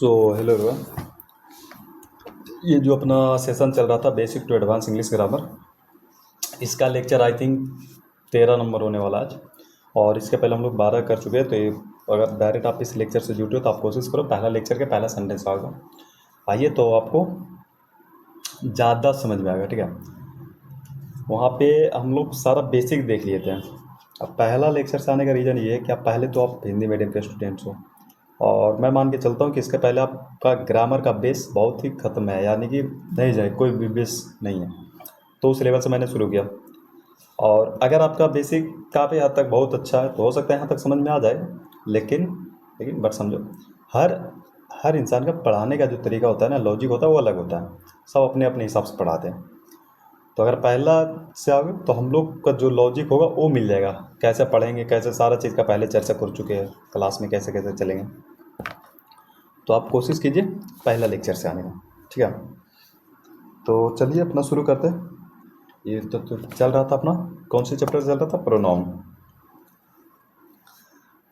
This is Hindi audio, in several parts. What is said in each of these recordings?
So hello everyone. ये जो अपना सेशन चल रहा था basic to advance English grammar, इसका लेक्चर आई थिंक 13 नंबर होने वाला आज। और इसके पहले हम लोग 12 कर चुके हैं। तो ये अगर डायरेक्ट आप इस लेक्चर से जुटे हो तो आप कोशिश करो पहला लेक्चर के पहला सेंटेंस आएगा, आइए तो आपको ज़्यादा समझ में आएगा। ठीक है, वहाँ पे हम लोग सारा बेसिक देख लिए थे। अब पहला लेक्चर से आने का रीज़न ये है कि आप पहले तो आप हिंदी मीडियम के स्टूडेंट्स हो, और मैं मान के चलता हूँ कि इसके पहले आपका ग्रामर का बेस बहुत ही ख़त्म है, यानी कि नहीं जाए कोई भी बेस नहीं है। तो उस लेवल से मैंने शुरू किया, और अगर आपका बेसिक काफ़ी हद तक बहुत अच्छा है तो हो सकता है यहाँ तक समझ में आ जाए। लेकिन लेकिन बट समझो, हर हर इंसान का पढ़ाने का जो तरीका होता है ना, लॉजिक होता है, वो अलग होता है। सब अपने अपने हिसाब से पढ़ाते हैं। तो अगर पहला से आओगे तो हम लोग का जो लॉजिक होगा वो मिल जाएगा, कैसे पढ़ेंगे, कैसे सारा चीज़ का पहले चर्चा कर चुके हैं क्लास में, कैसे कैसे चलेंगे। तो आप कोशिश कीजिए पहला लेक्चर से आने का। ठीक है, तो चलिए अपना शुरू करते हैं। ये तो चल रहा था अपना, कौन सी चैप्टर चल रहा था? प्रोनाउन।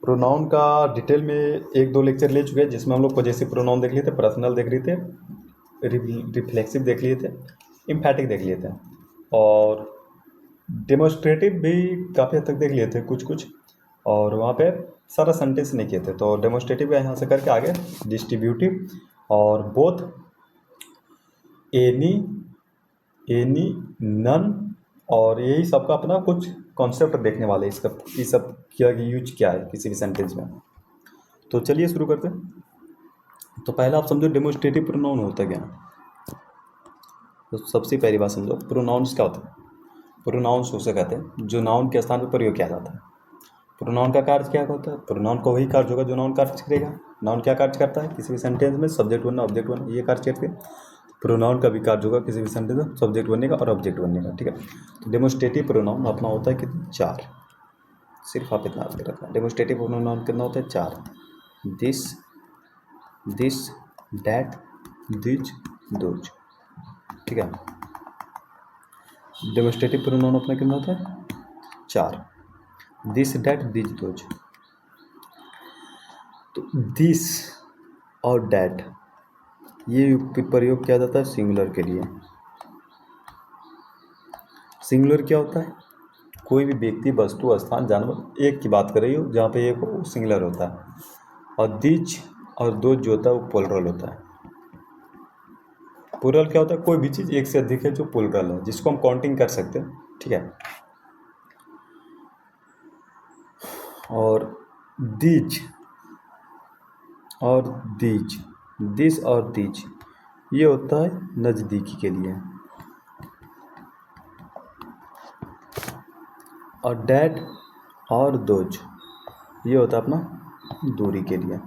प्रोनाउन का डिटेल में एक दो लेक्चर ले चुके हैं, जिसमें हम लोग पॉजेसिव प्रोनाउन देख लिए थे, पर्सनल देख लिए थे, रिफ्लेक्सिव देख लिए थे, एम्फैटिक देख लिए थे, और डेमोस्ट्रेटिव भी काफ़ी हद तक देख लिए थे कुछ कुछ। और वहाँ पे सारा सेंटेंस नहीं किए थे, तो डेमोस्ट्रेटिव का यहाँ से करके आगे डिस्ट्रीब्यूटिव और बोथ, एनी, नन, और यही सबका अपना कुछ कॉन्सेप्ट देखने वाले इसका, ये सब क्या यूज क्या है किसी भी सेंटेंस में। तो चलिए शुरू करते हैं। तो पहला आप समझो डेमोस्ट्रेटिव प्रोनाउन होता क्या है। तो सबसे पहली बात समझो प्रोनाउंस क्या होता है। प्रोनाउंस उसे कहते हैं जो नाउन के स्थान पर प्रयोग किया जाता है। प्रोनाउन का कार्य क्या होता है? प्रोनाउन का वही कार्य होगा जो नाउन कार्य करेगा। नाउन क्या कार्य करता है किसी भी सेंटेंस में? सब्जेक्ट बनना, ऑब्जेक्ट बनना, ये कार्य करते हैं। प्रोनाउन का भी कार्य होगा किसी भी सेंटेंस में सब्जेक्ट बनने का और ऑब्जेक्ट बनने का। ठीक है, तो डेमोस्ट्रेटिव प्रोनाउन अपना होता है कितना? 4। सिर्फ आप इतना याद रखना, डेमोस्ट्रेटिव प्रोनाउन कितना होता है? 4। This, that, these, those. ठीक है, डेमोस्ट्रेटिव प्रोनाउन अपना कितना होता है? 4। This, that, these, those. तो दिस और डैट ये प्रयोग किया जाता है सिंगुलर के लिए। सिंगुलर क्या होता है? कोई भी व्यक्ति, वस्तु, स्थान, जानवर, एक की बात कर रही हो जहाँ पे एक हो, सिंगुलर होता है। और दिज और दो जो होता है वो प्लुरल होता है। प्लुरल क्या होता है? कोई भी चीज़ एक से अधिक है जो प्लुरल है, जिसको हम काउंटिंग कर सकते हैं। ठीक है, और दिज और दीज, दिस और दीज ये होता है नज़दीकी के लिए। और डैट और दोज ये होता है अपना दूरी के लिए।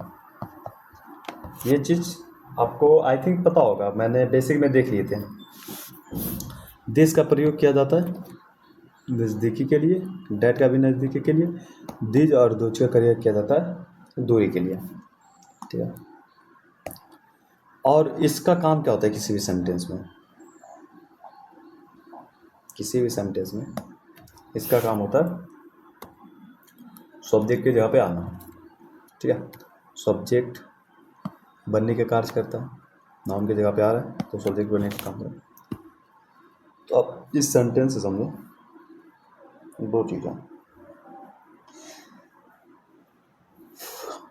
ये चीज़ आपको आई थिंक पता होगा, मैंने बेसिक में देख लिए थे। दिस का प्रयोग किया जाता है नज़दीकी के लिए, डैट का भी नज़दीकी के लिए, दिज और दोज का प्रयोग किया जाता है दूरी के लिए। ठीक है, और इसका काम क्या होता है किसी भी सेंटेंस में? किसी भी सेंटेंस में इसका काम होता है सब्जेक्ट की जगह पे आना। ठीक है, सब्जेक्ट बनने के कार्य करता है, नाउन की जगह पे आ रहा है तो सब्जेक्ट बनने का काम करता है। तो आप इस सेंटेंस से समझो दो चीज़ें।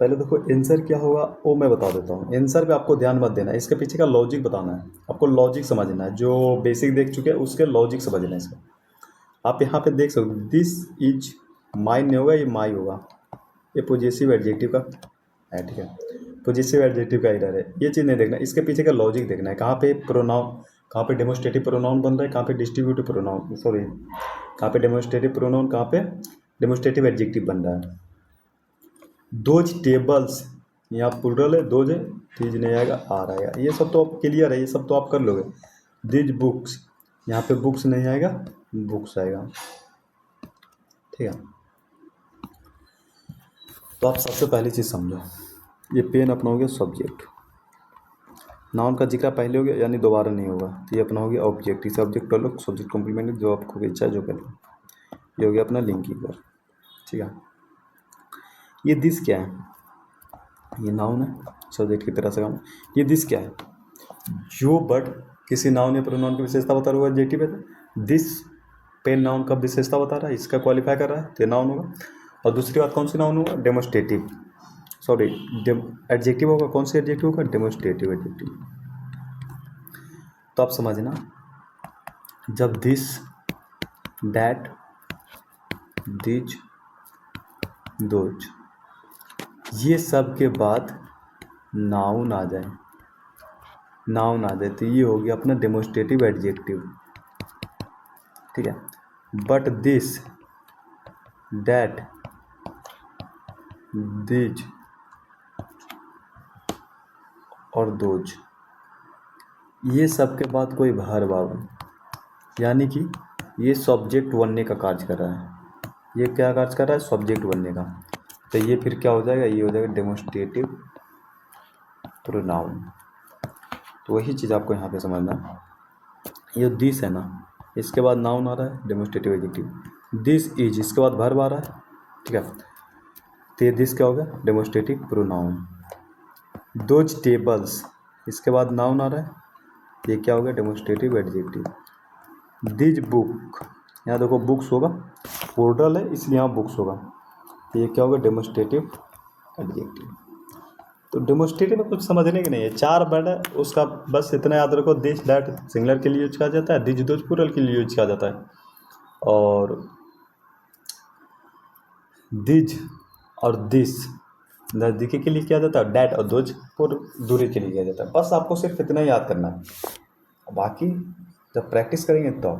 पहले देखो आंसर क्या होगा वो मैं बता देता हूँ। आंसर पे आपको ध्यान मत देना, इसके पीछे का लॉजिक बताना है, आपको लॉजिक समझना है। जो बेसिक देख चुके हैं उसके लॉजिक समझना है इसका। आप यहाँ पे देख सकते हो दिस इज माइन नहीं होगा, ये माई होगा। ये पॉजेसिव एडजेक्टिव का है। ठीक है, पॉजेसिव एडजेक्टिव का एरर है, ये चीज़ नहीं देखना, इसके पीछे का लॉजिक देखना है। कहाँ पे प्रोनाउन, कहाँ पे डेमोस्ट्रेटिव प्रोनाउन बन रहा है, कहाँ पे डिस्ट्रीब्यूटिव प्रोनाउन, सॉरी कहाँ पे डेमोस्ट्रेटिव प्रोनाउन, कहाँ पे डेमोस्ट्रेटिव एडजेक्टिव बन रहा है। दोज टेबल्स यहाँ प्लुरल है, दोज है, तीज नहीं आएगा, आ रहेगा। ये सब तो आप क्लियर है, ये सब तो आप कर लोगे। दिज बुक्स, यहाँ पे बुक्स नहीं आएगा, बुक्स आएगा। ठीक है, तो आप सबसे पहली चीज़ समझो, ये पेन अपना हो गया सब्जेक्ट, नाउन का जिक्र पहले हो गया यानी दोबारा नहीं होगा, तो ये अपना हो गया ऑब्जेक्ट। इसे ऑब्जेक्ट कर लो, सब्जेक्ट कॉम्प्लीमेंट जो आपको इच्छा है जो कर लो। ये हो गया अपना लिंकिंग वर्ब। ठीक है, ये दिस क्या है? ये नाउन है, सब्जेक्ट की तरह से काम। ये दिस क्या है, जो बट किसी नाउन या प्रोनाउन की विशेषता बता रहा है, एडजेक्टिव है। दिस पेन नाउन का विशेषता बता रहा है, इसका क्वालिफाई कर रहा है, तो नाउन होगा। और दूसरी बात कौन सी नाउन होगा, डेमोस्ट्रेटिव, सॉरी एडजेक्टिव होगा। कौन सी एडजेक्टिव होगा, डेमोस्ट्रेटिव एडजेक्टिव। तो आप समझना, जब दिस, दैट, दिज, दोज, ये सब के बाद नाउन आ जाए, नाउन आ जाए, तो ये हो गया अपना डेमोस्ट्रेटिव एडजेक्टिव। ठीक है। बट दिस, दैट, दिज और दोज, ये सब के बाद कोई भार भाव, यानी कि ये सब्जेक्ट बनने का कार्य कर रहा है। ये क्या कार्य कर रहा है, सब्जेक्ट बनने का। तो ये फिर क्या हो जाएगा, ये हो जाएगा डेमोस्ट्रेटिव प्रोनाउन। तो वही चीज़ आपको यहाँ पे समझना है। ये दिस है ना, इसके बाद नाउन आ रहा है, डेमोस्ट्रेटिव एडजेक्टिव। दिस इज, इसके बाद वर्ब आ रहा है। ठीक है, तो ये दिस क्या हो गया, डेमोस्ट्रेटिव प्रोनाउन। दोज टेबल्स, इसके बाद नाउन आ रहा है, ये क्या हो गया, डेमोस्ट्रेटिव एडजेक्टिव। दिज बुक, यहाँ देखो बुक्स होगा, पोर्टल है इसलिए यहाँ बुक्स होगा, तो ये क्या होगा, डेमोस्ट्रेटिव एडजेक्टिव। तो डेमोस्ट्रेटिव में कुछ समझने की नहीं है, 4 वर्ड है उसका, बस इतना याद रखो। दिस दैट सिंगुलर के लिए यूज किया जाता है, दिज दोज प्लूरल के लिए यूज किया जाता है, और दिज और दिस नज़दीकी के लिए किया जाता है, डैट और दोज पर दूरी के लिए किया जाता है। बस आपको सिर्फ इतना ही याद करना है, बाकी जब प्रैक्टिस करेंगे तो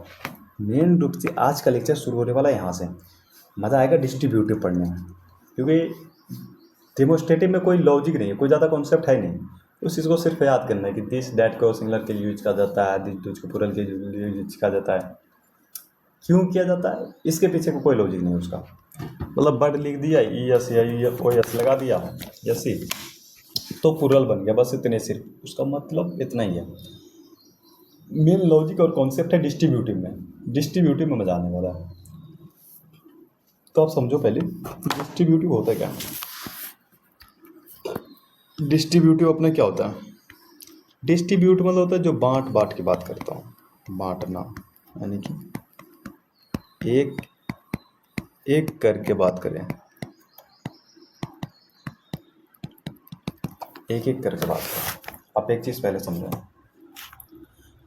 मेन रूप से आज का लेक्चर शुरू होने वाला है यहाँ से। मज़ा आएगा डिस्ट्रीब्यूटिव पढ़ने में, क्योंकि डेमोस्ट्रेटिव में कोई लॉजिक नहीं है, कोई ज़्यादा कॉन्सेप्ट है नहीं। उस चीज़ को सिर्फ याद करना है कि दिस डैट को सिंगुलर के लिए यूज किया जाता है, दिस दोज को प्लूरल के लिए यूज किया जाता है, क्यों किया जाता है, इसके पीछे को कोई लॉजिक नहीं है उसका। मतलब बर्ड लिख दिया, ई एस या ओ एस लगा दिया, यसी, तो प्लूरल बन गया, बस इतने, सिर्फ उसका मतलब इतना ही है। मेन लॉजिक और कॉन्सेप्ट है डिस्ट्रीब्यूटिव में, डिस्ट्रीब्यूटिव में मजा आने वाला है। तो आप समझो पहले डिस्ट्रीब्यूटिव होता है क्या। डिस्ट्रीब्यूटिव अपना क्या होता है, डिस्ट्रीब्यूट मतलब होता है जो बांट बांट की बात करता हूँ, बांटना, यानी कि एक एक करके बात करें, एक एक करके बात करें। आप एक चीज़ पहले समझो,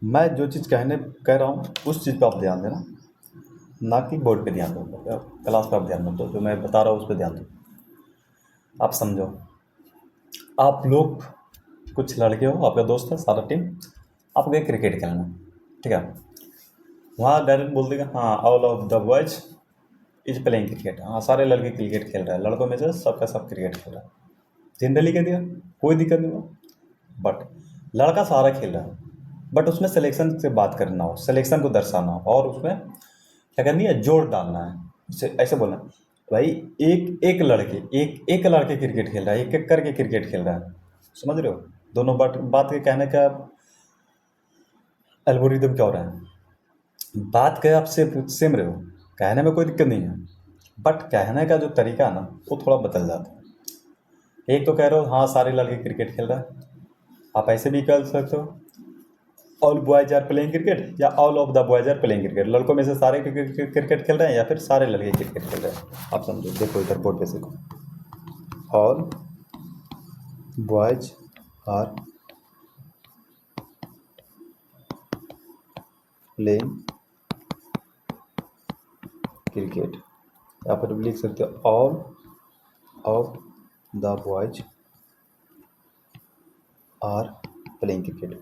मैं जो चीज़ कह रहा हूँ उस चीज़ पे आप ध्यान देना, ना कि बोर्ड पे ध्यान दो, क्लास पे आप ध्यान मत दो, जो मैं बता रहा हूँ उस पर ध्यान दो। आप समझो, आप लोग कुछ लड़के हो, आपका दोस्त है, सारा टीम, आप गए क्रिकेट खेलना। ठीक है, वहाँ डायरेक्ट बोल देगा हाँ all of the boys is playing cricket, हाँ सारे लड़के क्रिकेट खेल रहे हैं, लड़कों में से सबका सब क्रिकेट खेल रहा है, जनरली कह दिया, कोई दिक्कत नहीं हुआ। बट लड़का सारा खेल रहा है, बट उसमें सिलेक्शन से बात करना हो, सिलेक्शन को दर्शाना हो, और उसमें क्या करनी है, जोर डालना है। ऐसे बोलना भाई, एक लड़के क्रिकेट खेल रहा है, एक एक करके क्रिकेट खेल रहा है, समझ रहे हो। दोनों बात के कहने का एल्गोरिदम क्या हो रहा है, बात कह आप सेम रहे हो, कहने में कोई दिक्कत नहीं है, बट कहने का जो तरीका है ना वो थोड़ा बदल जाता है। एक तो कह रहे हो हाँ सारे लड़के क्रिकेट खेल रहा है, आप ऐसे भी कर सकते हो all boys are playing cricket, या all of the boys are playing cricket, लड़कों में से सारे क्रिकेट खेल रहे हैं या फिर सारे लड़के क्रिकेट खेल रहे हैं। आप समझो, देखो इधर बोर्ड पे सीखो, all boys are playing cricket, या फिर लिख सकते हो all of the boys are playing cricket.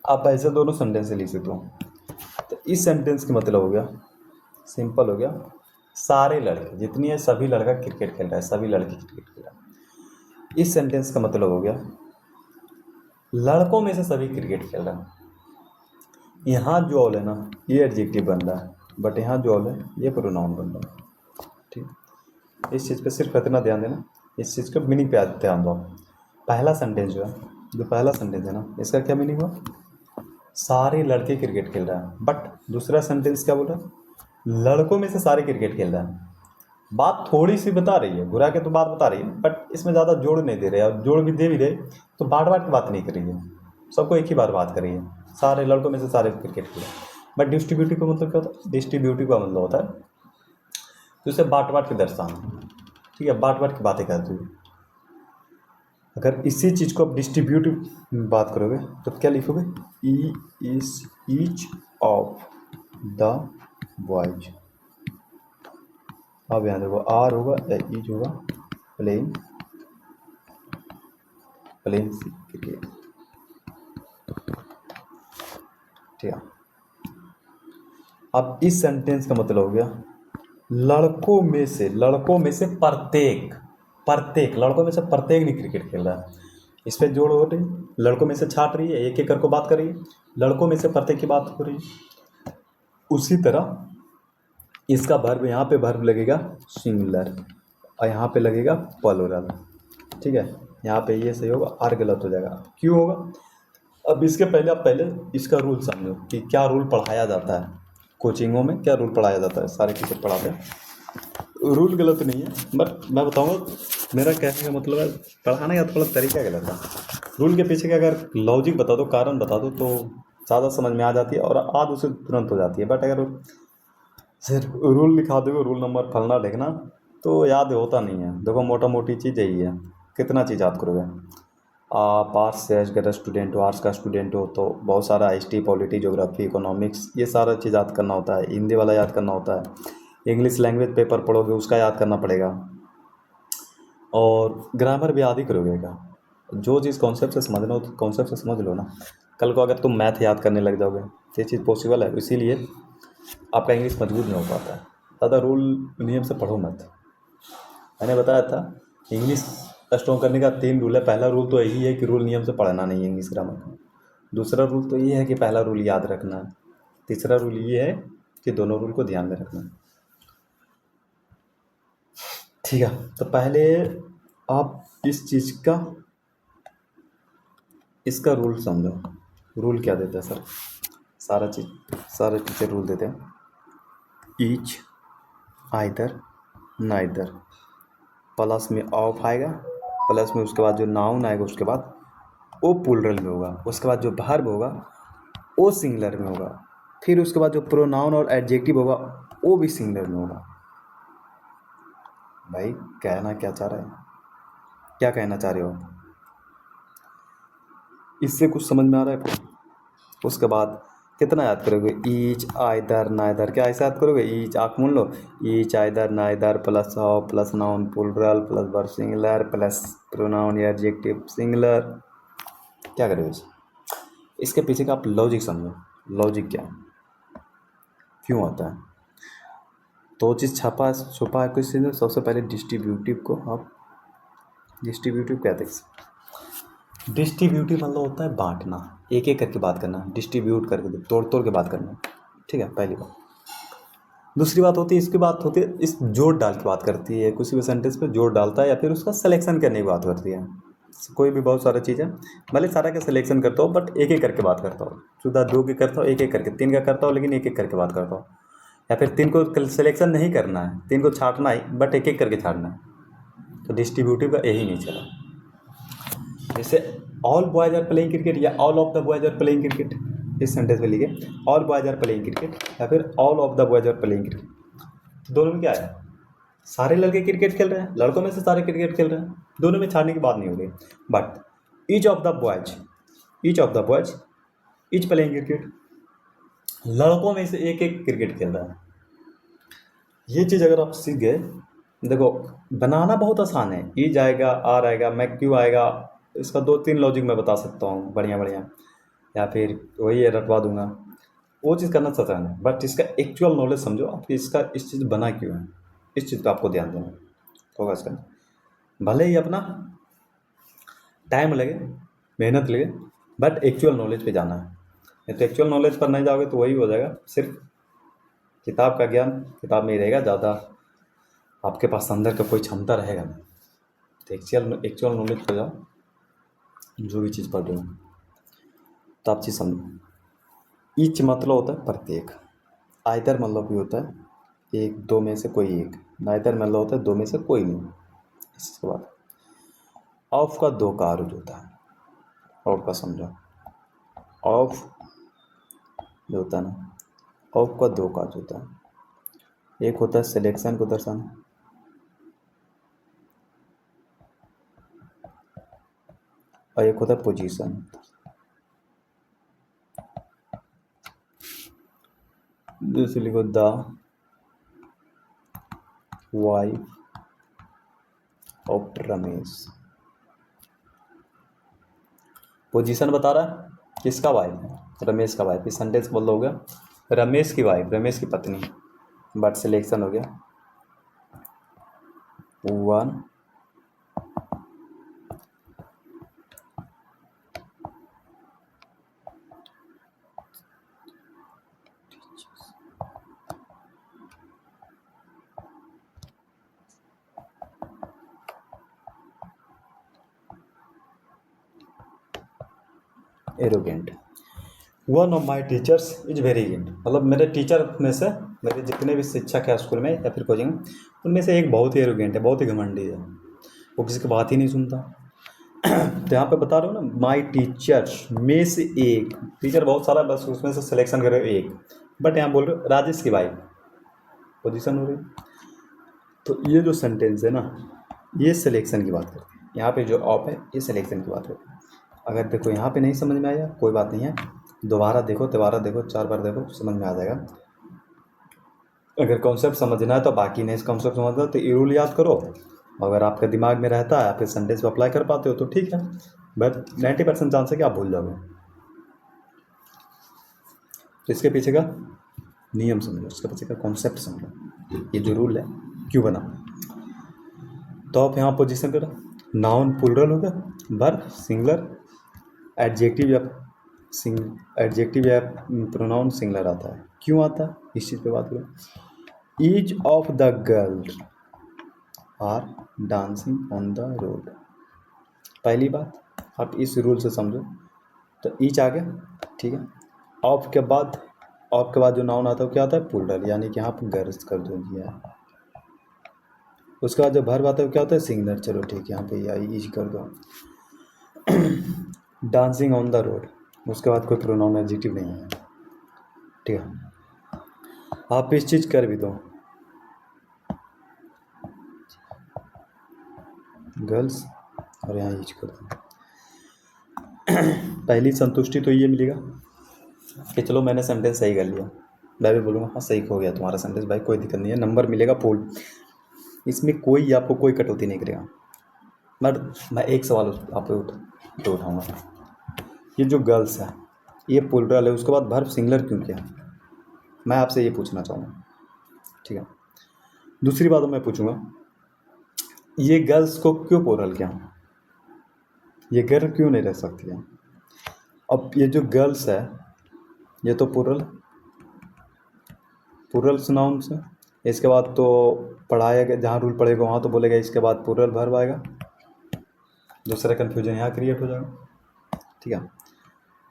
आप ऐसे दोनों सेंटेंस लिख सकते हो। तो इस सेंटेंस का मतलब हो गया, सिंपल हो गया, सारे लड़के जितनी है सभी लड़का क्रिकेट खेल रहा है, सभी लड़के क्रिकेट खेल रहा है। इस सेंटेंस का मतलब हो गया लड़कों में से सभी क्रिकेट खेल रहा है। यहाँ जो ऑल है ना ये एडजेक्टिव बन रहा है, बट यहाँ जो ऑल है ये प्रोनाउन बन रहा है। ठीक, इस चीज़ पे सिर्फ इतना ध्यान देना, इस चीज़ का मीनिंग पे ध्यान दो। पहला सेंटेंस जो है, जो पहला सेंटेंस है ना, इसका क्या मीनिंग हुआ, सारे लड़के क्रिकेट खेल रहा है। बट दूसरा सेंटेंस क्या बोला, लड़कों में से सारे क्रिकेट खेल रहे हैं। बात थोड़ी सी बता रही है, घुरा के तो बात बता रही है, बट इसमें ज़्यादा जोड़ नहीं दे रहे, और जोड़ भी दे भी रहे तो बार बार की बात नहीं कर रही है, सबको एक ही बार बात कर रही है। सारे लड़कों में से सारे क्रिकेट खेले। बट डिस्ट्रीब्यूटिव का मतलब क्या होता है? डिस्ट्रीब्यूटिव का मतलब होता है तो इसे बांट बांट के दर्शाना। ठीक है, बांट बांट की बातें करती हुई। अगर इसी चीज़ को आप डिस्ट्रीब्यूटिव में बात करोगे तो क्या लिखोगे? E is each of the boys. अब यहाँ देखो, आर होगा या ईच होगा, प्लेइंग प्लेइंग क्रिकेट। ठीक है, अब इस सेंटेंस का मतलब हो गया लड़कों में से प्रत्येक लड़कों में से प्रत्येक ने क्रिकेट खेल रहा है। इस पे जोड़ हो रही, लड़कों में से छाट रही है, एक एक करके बात कर रही है, लड़कों में से प्रत्येक की बात हो रही है। उसी तरह इसका वर्ब, यहाँ पे वर्ब लगेगा सिंगुलर और यहाँ पे लगेगा प्लूरल। ठीक है, यहाँ पे ये सही होगा, आर गलत हो जाएगा। क्यों होगा? अब इसके पहले आप इसका रूल समझो कि क्या रूल पढ़ाया जाता है कोचिंगों में, क्या रूल पढ़ाया जाता है। सारे टीचर पढ़ाते हैं, रूल गलत नहीं है, बट मैं बताऊंगा मेरा कहने का मतलब है पढ़ाने का थोड़ा तरीका गलत है। रूल के पीछे का अगर लॉजिक बता दो, कारण बता दो तो ज़्यादा समझ में आ जाती है और आज उसे तुरंत हो जाती है। बट अगर सिर्फ रूल लिखा दोगे, रूल नंबर फलना लिखना, तो याद होता नहीं है। देखो मोटा मोटी चीज़ यही है, कितना चीज़ याद करोगे आप? आर्ट्स से अगर स्टूडेंट हो, आर्ट्स का स्टूडेंट हो तो बहुत सारा हिस्ट्री, पॉलिटी, ज्योग्राफी, इकोनॉमिक्स, ये सारा चीज़ याद करना होता है। हिंदी वाला याद करना होता है, इंग्लिश लैंग्वेज पेपर पढ़ोगे उसका याद करना पड़ेगा, और ग्रामर भी याद ही करोगे का। जो चीज़ कॉन्सेप्ट से समझना हो तो कॉन्सेप्ट से समझ लो ना। कल को अगर तुम मैथ याद करने लग जाओगे तो ये चीज़ पॉसिबल है, इसीलिए आपका इंग्लिश मजबूत नहीं हो पाता है। ज़्यादा रूल नियम से पढ़ो मत। मैंने बताया था इंग्लिश स्ट्रॉन्ग करने का 3 रूल है। पहला रूल तो यही है कि रूल नियम से पढ़ना नहीं है इंग्लिश ग्रामर का। दूसरा रूल तो ये है कि पहला रूल याद रखना है। तीसरा रूल ये है कि दोनों रूल को ध्यान में रखना है। ठीक है, तो पहले आप इस चीज़ का, इसका रूल समझो। रूल क्या देता है सर? सारे टीचर रूल देते हैं। ईच, आइदर, नाइदर, प्लस में ऑफ आएगा, प्लस में उसके बाद जो नाउन आएगा उसके बाद वो प्लूरल में होगा, उसके बाद जो वर्ब होगा वो सिंगुलर में होगा, फिर उसके बाद जो प्रोनाउन और एडजेक्टिव होगा वो भी सिंगुलर में होगा। भाई कहना क्या चाह रहे हैं, क्या कहना चाह रहे हो? इससे कुछ समझ में आ रहा है? उसके बाद कितना याद करोगे? Each, either, neither. क्या ऐसा याद करोगे? ईच, आँख मूंद लो, each, either, neither plus of plus noun plural plus verb singular plus pronoun या एडजेक्टिव सिंगुलर। क्या करोगे? इसके पीछे का आप लॉजिक समझो। लॉजिक क्या है, क्यों होता है? तो चीज़ छुपा है किसी ने। सबसे पहले डिस्ट्रीब्यूटिव को आप डिस्ट्रीब्यूटिव कहते हैं। डिस्ट्रीब्यूटिव मतलब होता है बांटना, एक एक करके बात करना, डिस्ट्रीब्यूट करके तोड़ तोड़ के बात करना। ठीक है, पहली बात। दूसरी बात होती है, इसकी बात होती है इस जोड़ डाल के बात करती है, किसी भी सेंटेंस पे जोड़ डालता है या फिर उसका सिलेक्शन करने की बात करती है। कोई भी बहुत सारा चीज़ है, भले सारा का सिलेक्शन करता हूँ बट एक एक करके बात करता हूँ। जुदा 2 की करता हूँ, एक एक करके 3 का करता हूँ, लेकिन एक एक करके बात करता हूँ। या फिर 3 को सिलेक्शन नहीं करना है, 3 को छांटना है बट एक एक करके छांटना है। तो डिस्ट्रीब्यूटिव का यही नेचर है। जैसे all boys are playing cricket या all of the boys are playing cricket, इस सेंटेंस में लिखे all boys are playing cricket या फिर all of the boys are playing cricket. तो दोनों में क्या है? सारे लड़के क्रिकेट खेल रहे हैं, लड़कों में से सारे क्रिकेट खेल रहे हैं, दोनों में छाड़ने की बात नहीं हो रही। But each of the boys each playing cricket, लड़कों में से एक एक क्रिकेट खेल रहा है। ये चीज़ अगर आप सीख गए, देखो बनाना बहुत आसान है। ई जाएगा, आर आएगा, मैं क्यू आएगा, इसका 2-3 लॉजिक मैं बता सकता हूँ बढ़िया बढ़िया, या फिर वही रटवा दूंगा। वो चीज़ करना आसान है, बट इसका एक्चुअल नॉलेज समझो आप, इसका इस चीज़ बना क्यों है, इस चीज़ पे आपको ध्यान देना, फोकस करना। भले ही अपना टाइम लगे, मेहनत लगे, बट एक्चुअल नॉलेज पे जाना है। नहीं तो एक्चुअल नॉलेज पर नहीं जाओगे तो वही हो जाएगा, सिर्फ किताब का ज्ञान किताब में ही रहेगा, ज़्यादा आपके पास अंदर का कोई क्षमता रहेगा नहीं। तो एक्चुअल नॉलेज पर जाओ, जो भी चीज़ पढ़ रहे हो तो आप चीज़ समझो। ईच मतलब होता है प्रत्येक, आइदर मतलब भी होता है एक दो में से कोई एक, नाइदर मतलब होता है दो में से कोई नहीं। इसके बाद ऑफ का दो का अर्थ होता है, ऑफ का समझो, ऑफ जो होता है ना, ऑफ का दो का अर्थ होता है। एक होता है सिलेक्शन को दर्शाना, और एक होता है पोजीशन। जैसे लिखो the wife of Ramesh. Position बता रहा है किसका वाइफ है, रमेश का वाइफ। इस सेंटेंस बोल हो गया रमेश की वाइफ, रमेश की पत्नी। बट सिलेक्शन हो गया one arrogant. One of my teachers is very arrogant, मतलब मेरे टीचर में से, मेरे जितने भी शिक्षक है स्कूल में या फिर कोचिंग में, उनमें से एक बहुत ही एरोगेंट है, बहुत ही घमंडी है, वो किसी की बात ही नहीं सुनता। तो यहाँ पे बता रहे हो ना, माई टीचर्स में से एक, टीचर बहुत सारा, बस उसमें से सिलेक्शन करे एक। बट यहाँ बोल रहे हो राजेश की वाइफ, पोजीशन हो रही। तो ये जो सेंटेंस है ना, ये सिलेक्शन की बात करते हैं। यहाँ पे जो ऑफ है ये सिलेक्शन की बात करते हैं। अगर देखो यहाँ पे नहीं समझ में आया कोई बात नहीं है, दोबारा देखो, दोबारा देखो, 4 बार देखो, समझ में आ जाएगा। अगर कॉन्सेप्ट समझना है तो बाकी नहीं कॉन्सेप्ट समझना तो ये रूल याद करो। अगर आपके दिमाग में रहता है, आप इस सेंटेंस पर अप्लाई कर पाते हो तो ठीक है, बट 90% चांस है कि आप भूल जाओगे। तो इसके पीछे का नियम समझो, इसके पीछे का कॉन्सेप्ट समझो, ये जो रूल है क्यों बना। तो आप यहाँ पोजीशन करो, नाउन प्लूरल होगा, वर्ब सिंगुलर, एडजेक्टिव या प्रोनाउन सिंगुलर आता है। क्यों आता है इस चीज़ पे बात करें। Each of the girls are dancing on the road. पहली बात आप इस रूल से समझो, तो ईच आ गया, ठीक है। ऑफ के बाद जो नाउन आता है वो क्या आता है, प्लूरल, यानी कि यहाँ पर गर्ल्स कर दो दिया। उसके बाद जो वर्ब आता है वो क्या होता है, सिंगुलर, चलो ठीक है, यहाँ पे आई ईच कर दो। डांसिंग ऑन द रोड, उसके बाद कोई प्रोनाउन एडजेक्टिव नहीं है, ठीक है। आप इस चीज़ कर भी दो, गर्ल्स, और यहाँ ईच कर दो। पहली संतुष्टि तो ये मिलेगा कि चलो मैंने सेंटेंस सही कर लिया। मैं भी बोलूँगा हाँ सही हो गया तुम्हारा सेंटेंस भाई, कोई दिक्कत नहीं है, नंबर मिलेगा फुल, इसमें कोई आपको कोई कटौती नहीं करेगा। बट मैं एक सवाल आप पे उठाऊँगा, ये जो गर्ल्स है ये प्लूरल है, उसके बाद वर्ब सिंगुलर क्यों किया, मैं आपसे ये पूछना चाहूँगा, ठीक है। दूसरी बात मैं पूछूंगा, ये गर्ल्स को क्यों प्लूरल किया, ये गर्ल क्यों नहीं रह सकती है। अब ये जो गर्ल्स है ये तो प्लूरल नाउन से, इसके बाद तो पढ़ाया गया, जहाँ रूल पढ़ेगा वहाँ तो बोलेगा, इसके बाद प्लूरल वर्ब आएगा, दूसरा कन्फ्यूजन यहाँ क्रिएट हो जाएगा, ठीक है।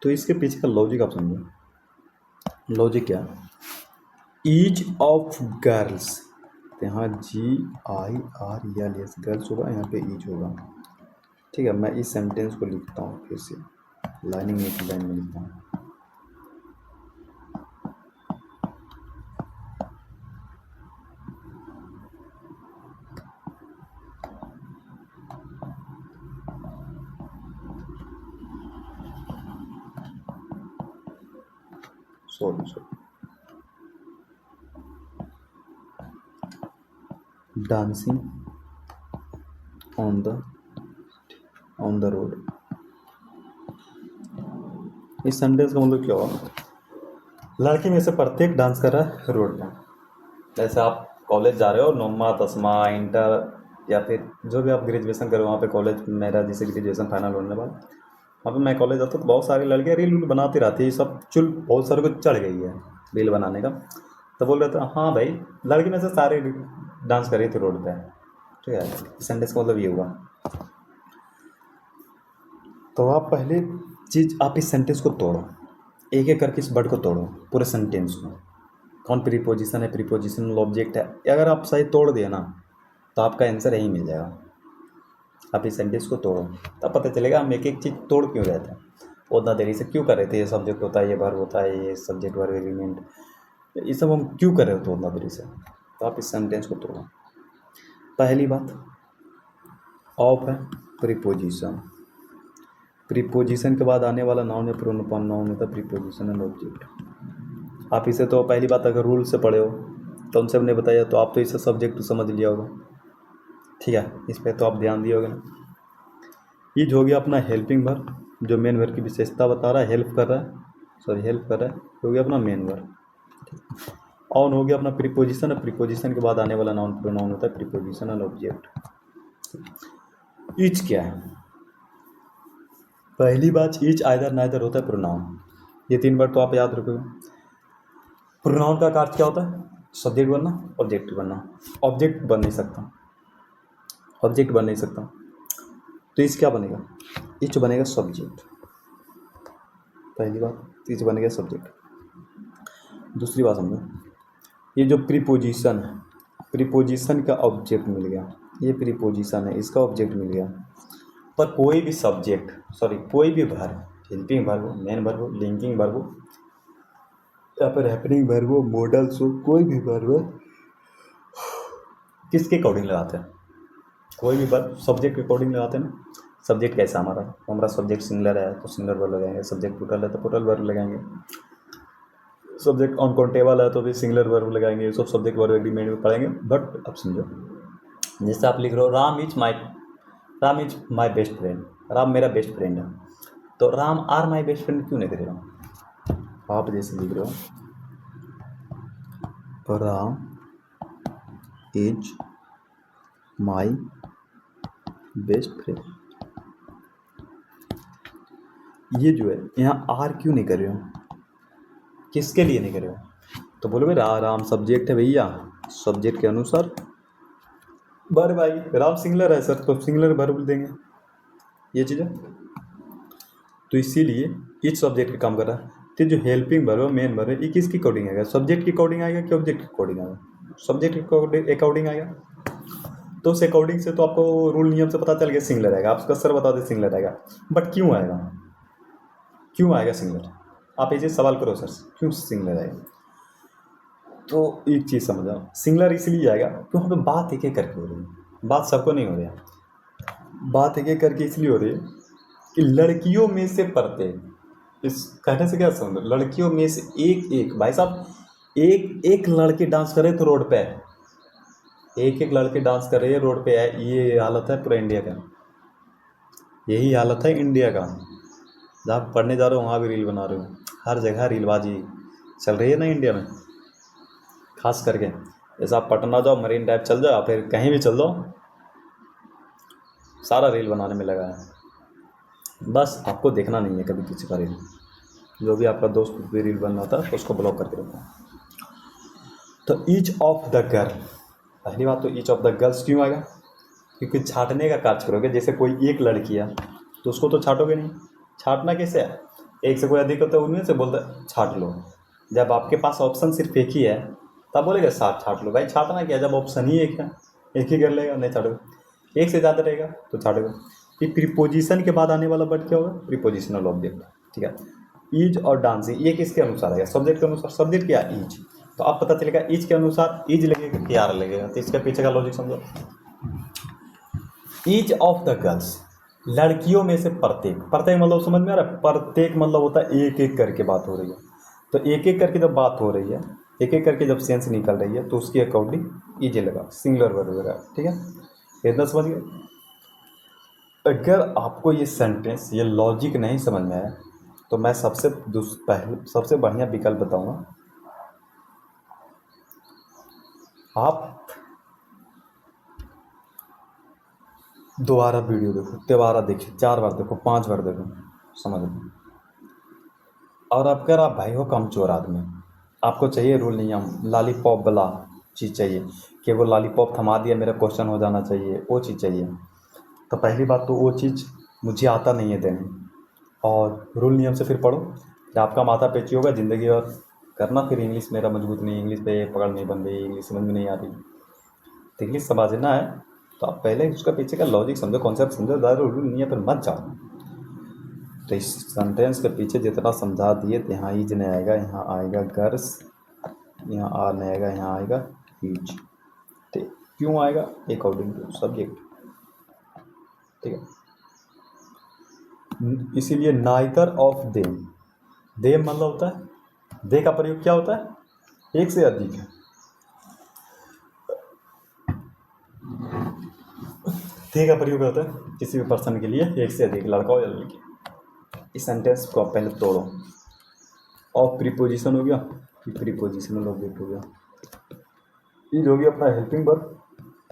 तो इसके पीछे का लॉजिक आप समझो, लॉजिक क्या, ईच ऑफ गर्ल्स, यहाँ GIRLS गर्ल्स होगा, यहाँ पे ईच होगा, ठीक है। मैं इस सेंटेंस को लिखता हूँ फिर से, लाइनिंग एक लाइन में लिखता हूँ। Sorry dancing on the road, इस सेंटेंस का मतलब क्या हुआ, लड़की में से प्रत्येक डांस कर रहा है रोड पे। जैसे आप कॉलेज जा रहे हो, नौमा 10वां इंटर या फिर जो भी आप ग्रेजुएशन करो वहाँ पे, कॉलेज मेरा जैसे ग्रेजुएशन फाइनल होने बाद वहाँ पे मैं कॉलेज जाता तो बहुत सारी लड़कियाँ रील बनाती रहती है, सब चुल बहुत सारे को चढ़ गई है रील बनाने का। तो बोल रहे थे हाँ भाई, लड़की में से सारे डांस कर रही थी रोड पे, ठीक है। सेंटेंस का मतलब ये हुआ। तो आप पहले चीज़, आप इस सेंटेंस को तोड़ो, एक एक करके इस वर्ड को तोड़ो, पूरे सेंटेंस को, कौन प्रीपोजिशन है, प्रीपोजिशनल ऑब्जेक्ट है, अगर आप सही तोड़ दिए ना तो आपका आंसर यही मिल जाएगा। आप इस सेंटेंस को तोड़ो तब पता चलेगा हम एक एक चीज़ तोड़ क्यों रहे थे, उतना देरी से क्यों कर रहे थे, ये सब्जेक्ट होता है, ये वर्ब होता है, ये सब्जेक्ट वर्ब एलिमेंट, ये सब हम क्यों कर रहे थे उतना देरी से। तो आप इस सेंटेंस को तोड़ो। पहली बात ऑफ है प्रीपोजिशन, प्रीपोजिशन के बाद आने वाला नाउन या प्रोनाउन नाउन होता है प्रीपोजिशनल ऑब्जेक्ट। आप इसे तो पहली बात अगर रूल से पढ़े हो तो उनसे हमने बताया तो आप तो इसे सब्जेक्ट समझ लिया होगा, ठीक है, इस पर तो आप ध्यान दिए होगे ना। ईज हो गया अपना हेल्पिंग वर्ब, जो मेन वर्ब की विशेषता बता रहा है, हेल्प कर रहा है, हेल्प कर रहा है, हो गया अपना मेन वर्ब। ऑन हो गया अपना प्रीपोजिशन है, प्रीपोजिशन के बाद आने वाला नाउन प्रोनाउन होता है प्रीपोजिशनल ऑब्जेक्ट। ईच क्या है, पहली बात ईच आइदर नाइदर होता है प्रोनाउन, ये 3 वर्ड तो आप याद रखोगे। प्रोनाउन का अर्थ क्या होता है, सब्जेक्ट बनना, ऑब्जेक्ट बनना, ऑब्जेक्ट बन नहीं सकता, ऑब्जेक्ट बन नहीं सकता, तो इस क्या बनेगा, इच बनेगा सब्जेक्ट, पहली बात इच बनेगा सब्जेक्ट। दूसरी बात समझो, ये जो प्रीपोजिशन है, प्रीपोजिशन का ऑब्जेक्ट मिल गया, ये प्रीपोजिशन है, इसका ऑब्जेक्ट मिल गया, पर कोई भी सब्जेक्ट कोई भी वर्ब, हेल्पिंग वर्ब हो, मेन वर्ब हो, लिंकिंग वर्ब हो, या फिर हैपनिंग वर्ब हो, मॉडल्स हो, कोई भी वर्ब हो, किसके अकॉर्डिंग लगाते हैं, कोई भी वर्ब सब्जेक्ट के अकॉर्डिंग लगाते हैं ना। सब्जेक्ट कैसा हमारा सब्जेक्ट सिंगुलर है तो सिंगुलर वर्ब लगाएंगे, सब्जेक्ट प्लूरल है तो प्लूरल वर्ब लगाएंगे, सब्जेक्ट अनकाउंटेबल है तो भी सिंगुलर वर्ब लगाएंगे, ये सब सब्जेक्ट वर्ब एग्रीमेंट में पढ़ेंगे। बट अब समझो, जैसे आप लिख रहे हो Ram is my best friend, Ram मेरा बेस्ट फ्रेंड है, तो Ram are my best friend क्यों नहीं करेगा। आप जैसे लिख रहे हो Ram is my best friend, ये जो है यहाँ आर क्यों नहीं कर रहे हो, किसके लिए नहीं कर रहे हो, तो बोलोगे राम सब्जेक्ट है भैया, सब्जेक्ट के अनुसार वर्ब आई, राम सिंगुलर है सर तो सिंगुलर वर्ब देंगे, ये चीज़ है। तो इसीलिए इच सब्जेक्ट का काम कर रहा है, तो जो हेल्पिंग वर्ब है, मेन वर्ब है, ये किसके अकॉर्डिंग आएगा, सब्जेक्ट के अकॉर्डिंग आएगा कि ऑब्जेक्ट के अकॉर्डिंग आएगा, सब्जेक्ट के अकॉर्डिंग आएगा। तो उस अकॉर्डिंग से तो आपको रूल नियम से पता चल गया सिंगुलर आएगा, आपका सर बता दे सिंगुलर आएगा, बट क्यों आएगा सिंगुलर, आप ये सवाल करो सर क्यों सिंगुलर आएगा। तो एक चीज़ समझो, सिंगुलर इसलिए आएगा क्यों हमें बात एक एक करके हो रही है, बात सबको नहीं हो रही है, बात एक एक करके इसलिए हो रही है कि लड़कियों में से प्रत्येक, इस कहने से क्या समझो, लड़कियों में से एक भाई साहब, एक एक लड़की डांस करे तो रोड पे है, एक लड़की डांस कर रही है रोड पे है, ये हालत है पूरा इंडिया का, यही हालत है इंडिया का। जहाँ पढ़ने जा रहे हो वहाँ भी रील बना रहे हो, हर जगह रीलबाजी चल रही है ना इंडिया में, खास करके जैसे आप पटना जाओ, मरीन ड्राइव चल जाओ, फिर कहीं भी चल जाओ, सारा रील बनाने में लगा है। बस आपको देखना नहीं है कभी किसी का रील, जो भी आपका दोस्त भी रील बन रहा था तो उसको ब्लॉक करके रखो। तो ईच ऑफ द गर्ल, पहली बात तो ईच ऑफ द गर्ल्स क्यों आएगा, क्योंकि छांटने का कार्य करोगे, जैसे कोई एक लड़की है तो उसको तो छांटोगे नहीं, छांटना कैसे है, एक से कोई अधिक होता है उनमें से बोलता छांट लो, जब आपके पास ऑप्शन सिर्फ एक ही है तब बोलेगा छांट लो, भाई छांटना क्या, जब ऑप्शन ही एक है एक ही कर लेगा, नहीं छाटोगे, एक से ज़्यादा रहेगा तो छाटोगे। कि प्रीपोजिशन के बाद आने वाला वर्ड क्या होगा, प्रीपोजिशनल ऑब्जेक्ट, ठीक है। ईज और डांसिंग ये किसके अनुसार आएगा, सब्जेक्ट के अनुसार, सब्जेक्ट क्या ईज, तो अब पता चलेगा ईज के अनुसार ईज लगेगा कि आर लगेगा, तो इसके पीछे का लॉजिक समझो। ईच ऑफ द गर्ल्स, लड़कियों में से प्रत्येक, प्रत्येक मतलब समझ में आ रहा है, प्रत्येक मतलब होता है एक एक करके बात हो रही है, तो एक एक करके जब बात हो रही है, एक एक करके जब सेंस निकल रही है तो उसके अकॉर्डिंग ईज लगा, सिंगुलर वर्ब लगा, ठीक है, इतना समझ गए। अगर आपको ये सेंटेंस, ये लॉजिक नहीं समझ में आया तो मैं सबसे बढ़िया विकल्प बताऊंगा, आप दोबारा वीडियो देखो, दोबारा देखिए, 4 बार देखो, 5 बार देखो, समझ में। और अगर आप भाई हो कमजोर आदमी, आपको चाहिए रूल नियम, लॉलीपॉप वाला चीज़ चाहिए कि वो लॉलीपॉप थमा दिया मेरा क्वेश्चन हो जाना चाहिए, वो चीज़ चाहिए, तो पहली बात तो वो चीज़ मुझे आता नहीं है देने, और रूल नियम से फिर पढ़ो, फिर आपका माथा पेची होगा ज़िंदगी और करना फिर इंग्लिश मेरा मजबूत नहीं, इंग्लिश पे पकड़ नहीं बन रही, इंग्लिश समझ में नहीं आ रही। तो इंग्लिश समझना है तो आप पहले उसका पीछे का लॉजिक समझो, कॉन्सेप्ट समझो, ज़्यादा उर्दू दुनिया पर मत जाओ। तो इस सेंटेंस के पीछे जितना समझा दिए तो यहाँ ईज नहीं आएगा, यहाँ आएगा गर्ल्स, यहाँ आर नहीं आएगा, यहाँ आएगा ईज। ठीक, क्यों आएगा? According to subject. ठीक है, इसीलिए नाइदर ऑफ देम, देम मतलब होता है, दे का प्रयोग क्या होता है? एक से अधिक है। दे का प्रयोग होता है किसी भी पर्सन के लिए एक से अधिक, लड़का हो या लड़की। इस सेंटेंस को आप पहले तोड़ो। ऑफ प्रीपोजिशन हो गया, प्रीपोजिशनल ऑब्जेक्ट हो गया, ये हो गया अपना हेल्पिंग वर्ब,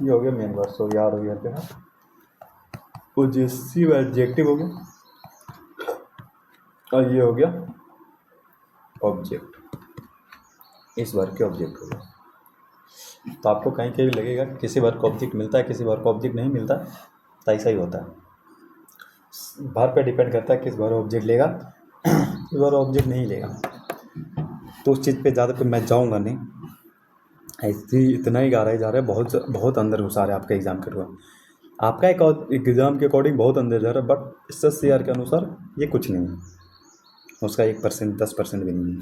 ये हो गया मेन वर्ब। सो याद हो गया क्या? पोजेसिव एडजेक्टिव हो गया, और ये हो गया ऑब्जेक्ट, इस वर्ब के ऑब्जेक्ट हो गया। तो आपको कहीं कहीं लगेगा किसी वर्ब को ऑब्जेक्ट मिलता है, किसी वर्ब को ऑब्जेक्ट नहीं मिलता, तो ऐसा ही होता है। वर्ब पे डिपेंड करता है किस वर्ब ऑब्जेक्ट लेगा, किस वर्ब ऑब्जेक्ट नहीं लेगा। तो उस चीज़ पे ज़्यादा पे मैं जाऊँगा नहीं, ऐसे ही इतना ही गा रहे जा रहे, बहुत बहुत अंदर घुसा रहे आपके एग्ज़ाम के थ्रू। आपका एग्ज़ाम के अकॉर्डिंग बहुत अंदर जा रहा है, बट SSCR के अनुसार ये कुछ नहीं है, उसका 1% 10% भी नहीं है।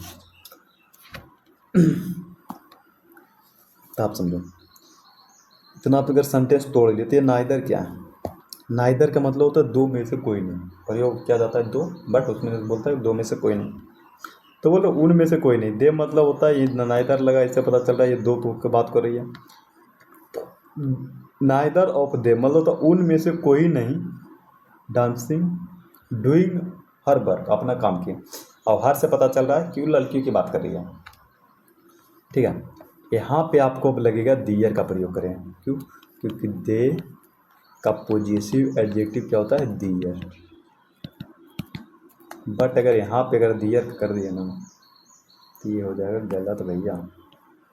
तो आप समझो, इतना आप अगर सेंटेंस तोड़ लेते हैं। नाइदर क्या है? नाइदर का मतलब होता है दो में से कोई नहीं, प्रयोग किया जाता है दो, बट उसमें बोलता है दो में से कोई नहीं। तो बोलो उनमें से कोई नहीं, दे मतलब होता है ये नाइदर लगा, इससे पता चल रहा है ये दो की बात कर रही है। नाइदर ऑफ दे मतलब होता उनमें से कोई नहीं, डांसिंग डूइंग हर वर्क, अपना काम किए। और हर से पता चल रहा है क्यों लड़कियों की बात कर रही है। ठीक है, यहाँ पे आपको लगेगा दियर का प्रयोग करें, क्यों? क्योंकि दे का पोजेसिव एडजेक्टिव क्या होता है? दियर। बट अगर यहाँ पे अगर दियर कर दिया ना तो ये हो जाएगा गलत भैया।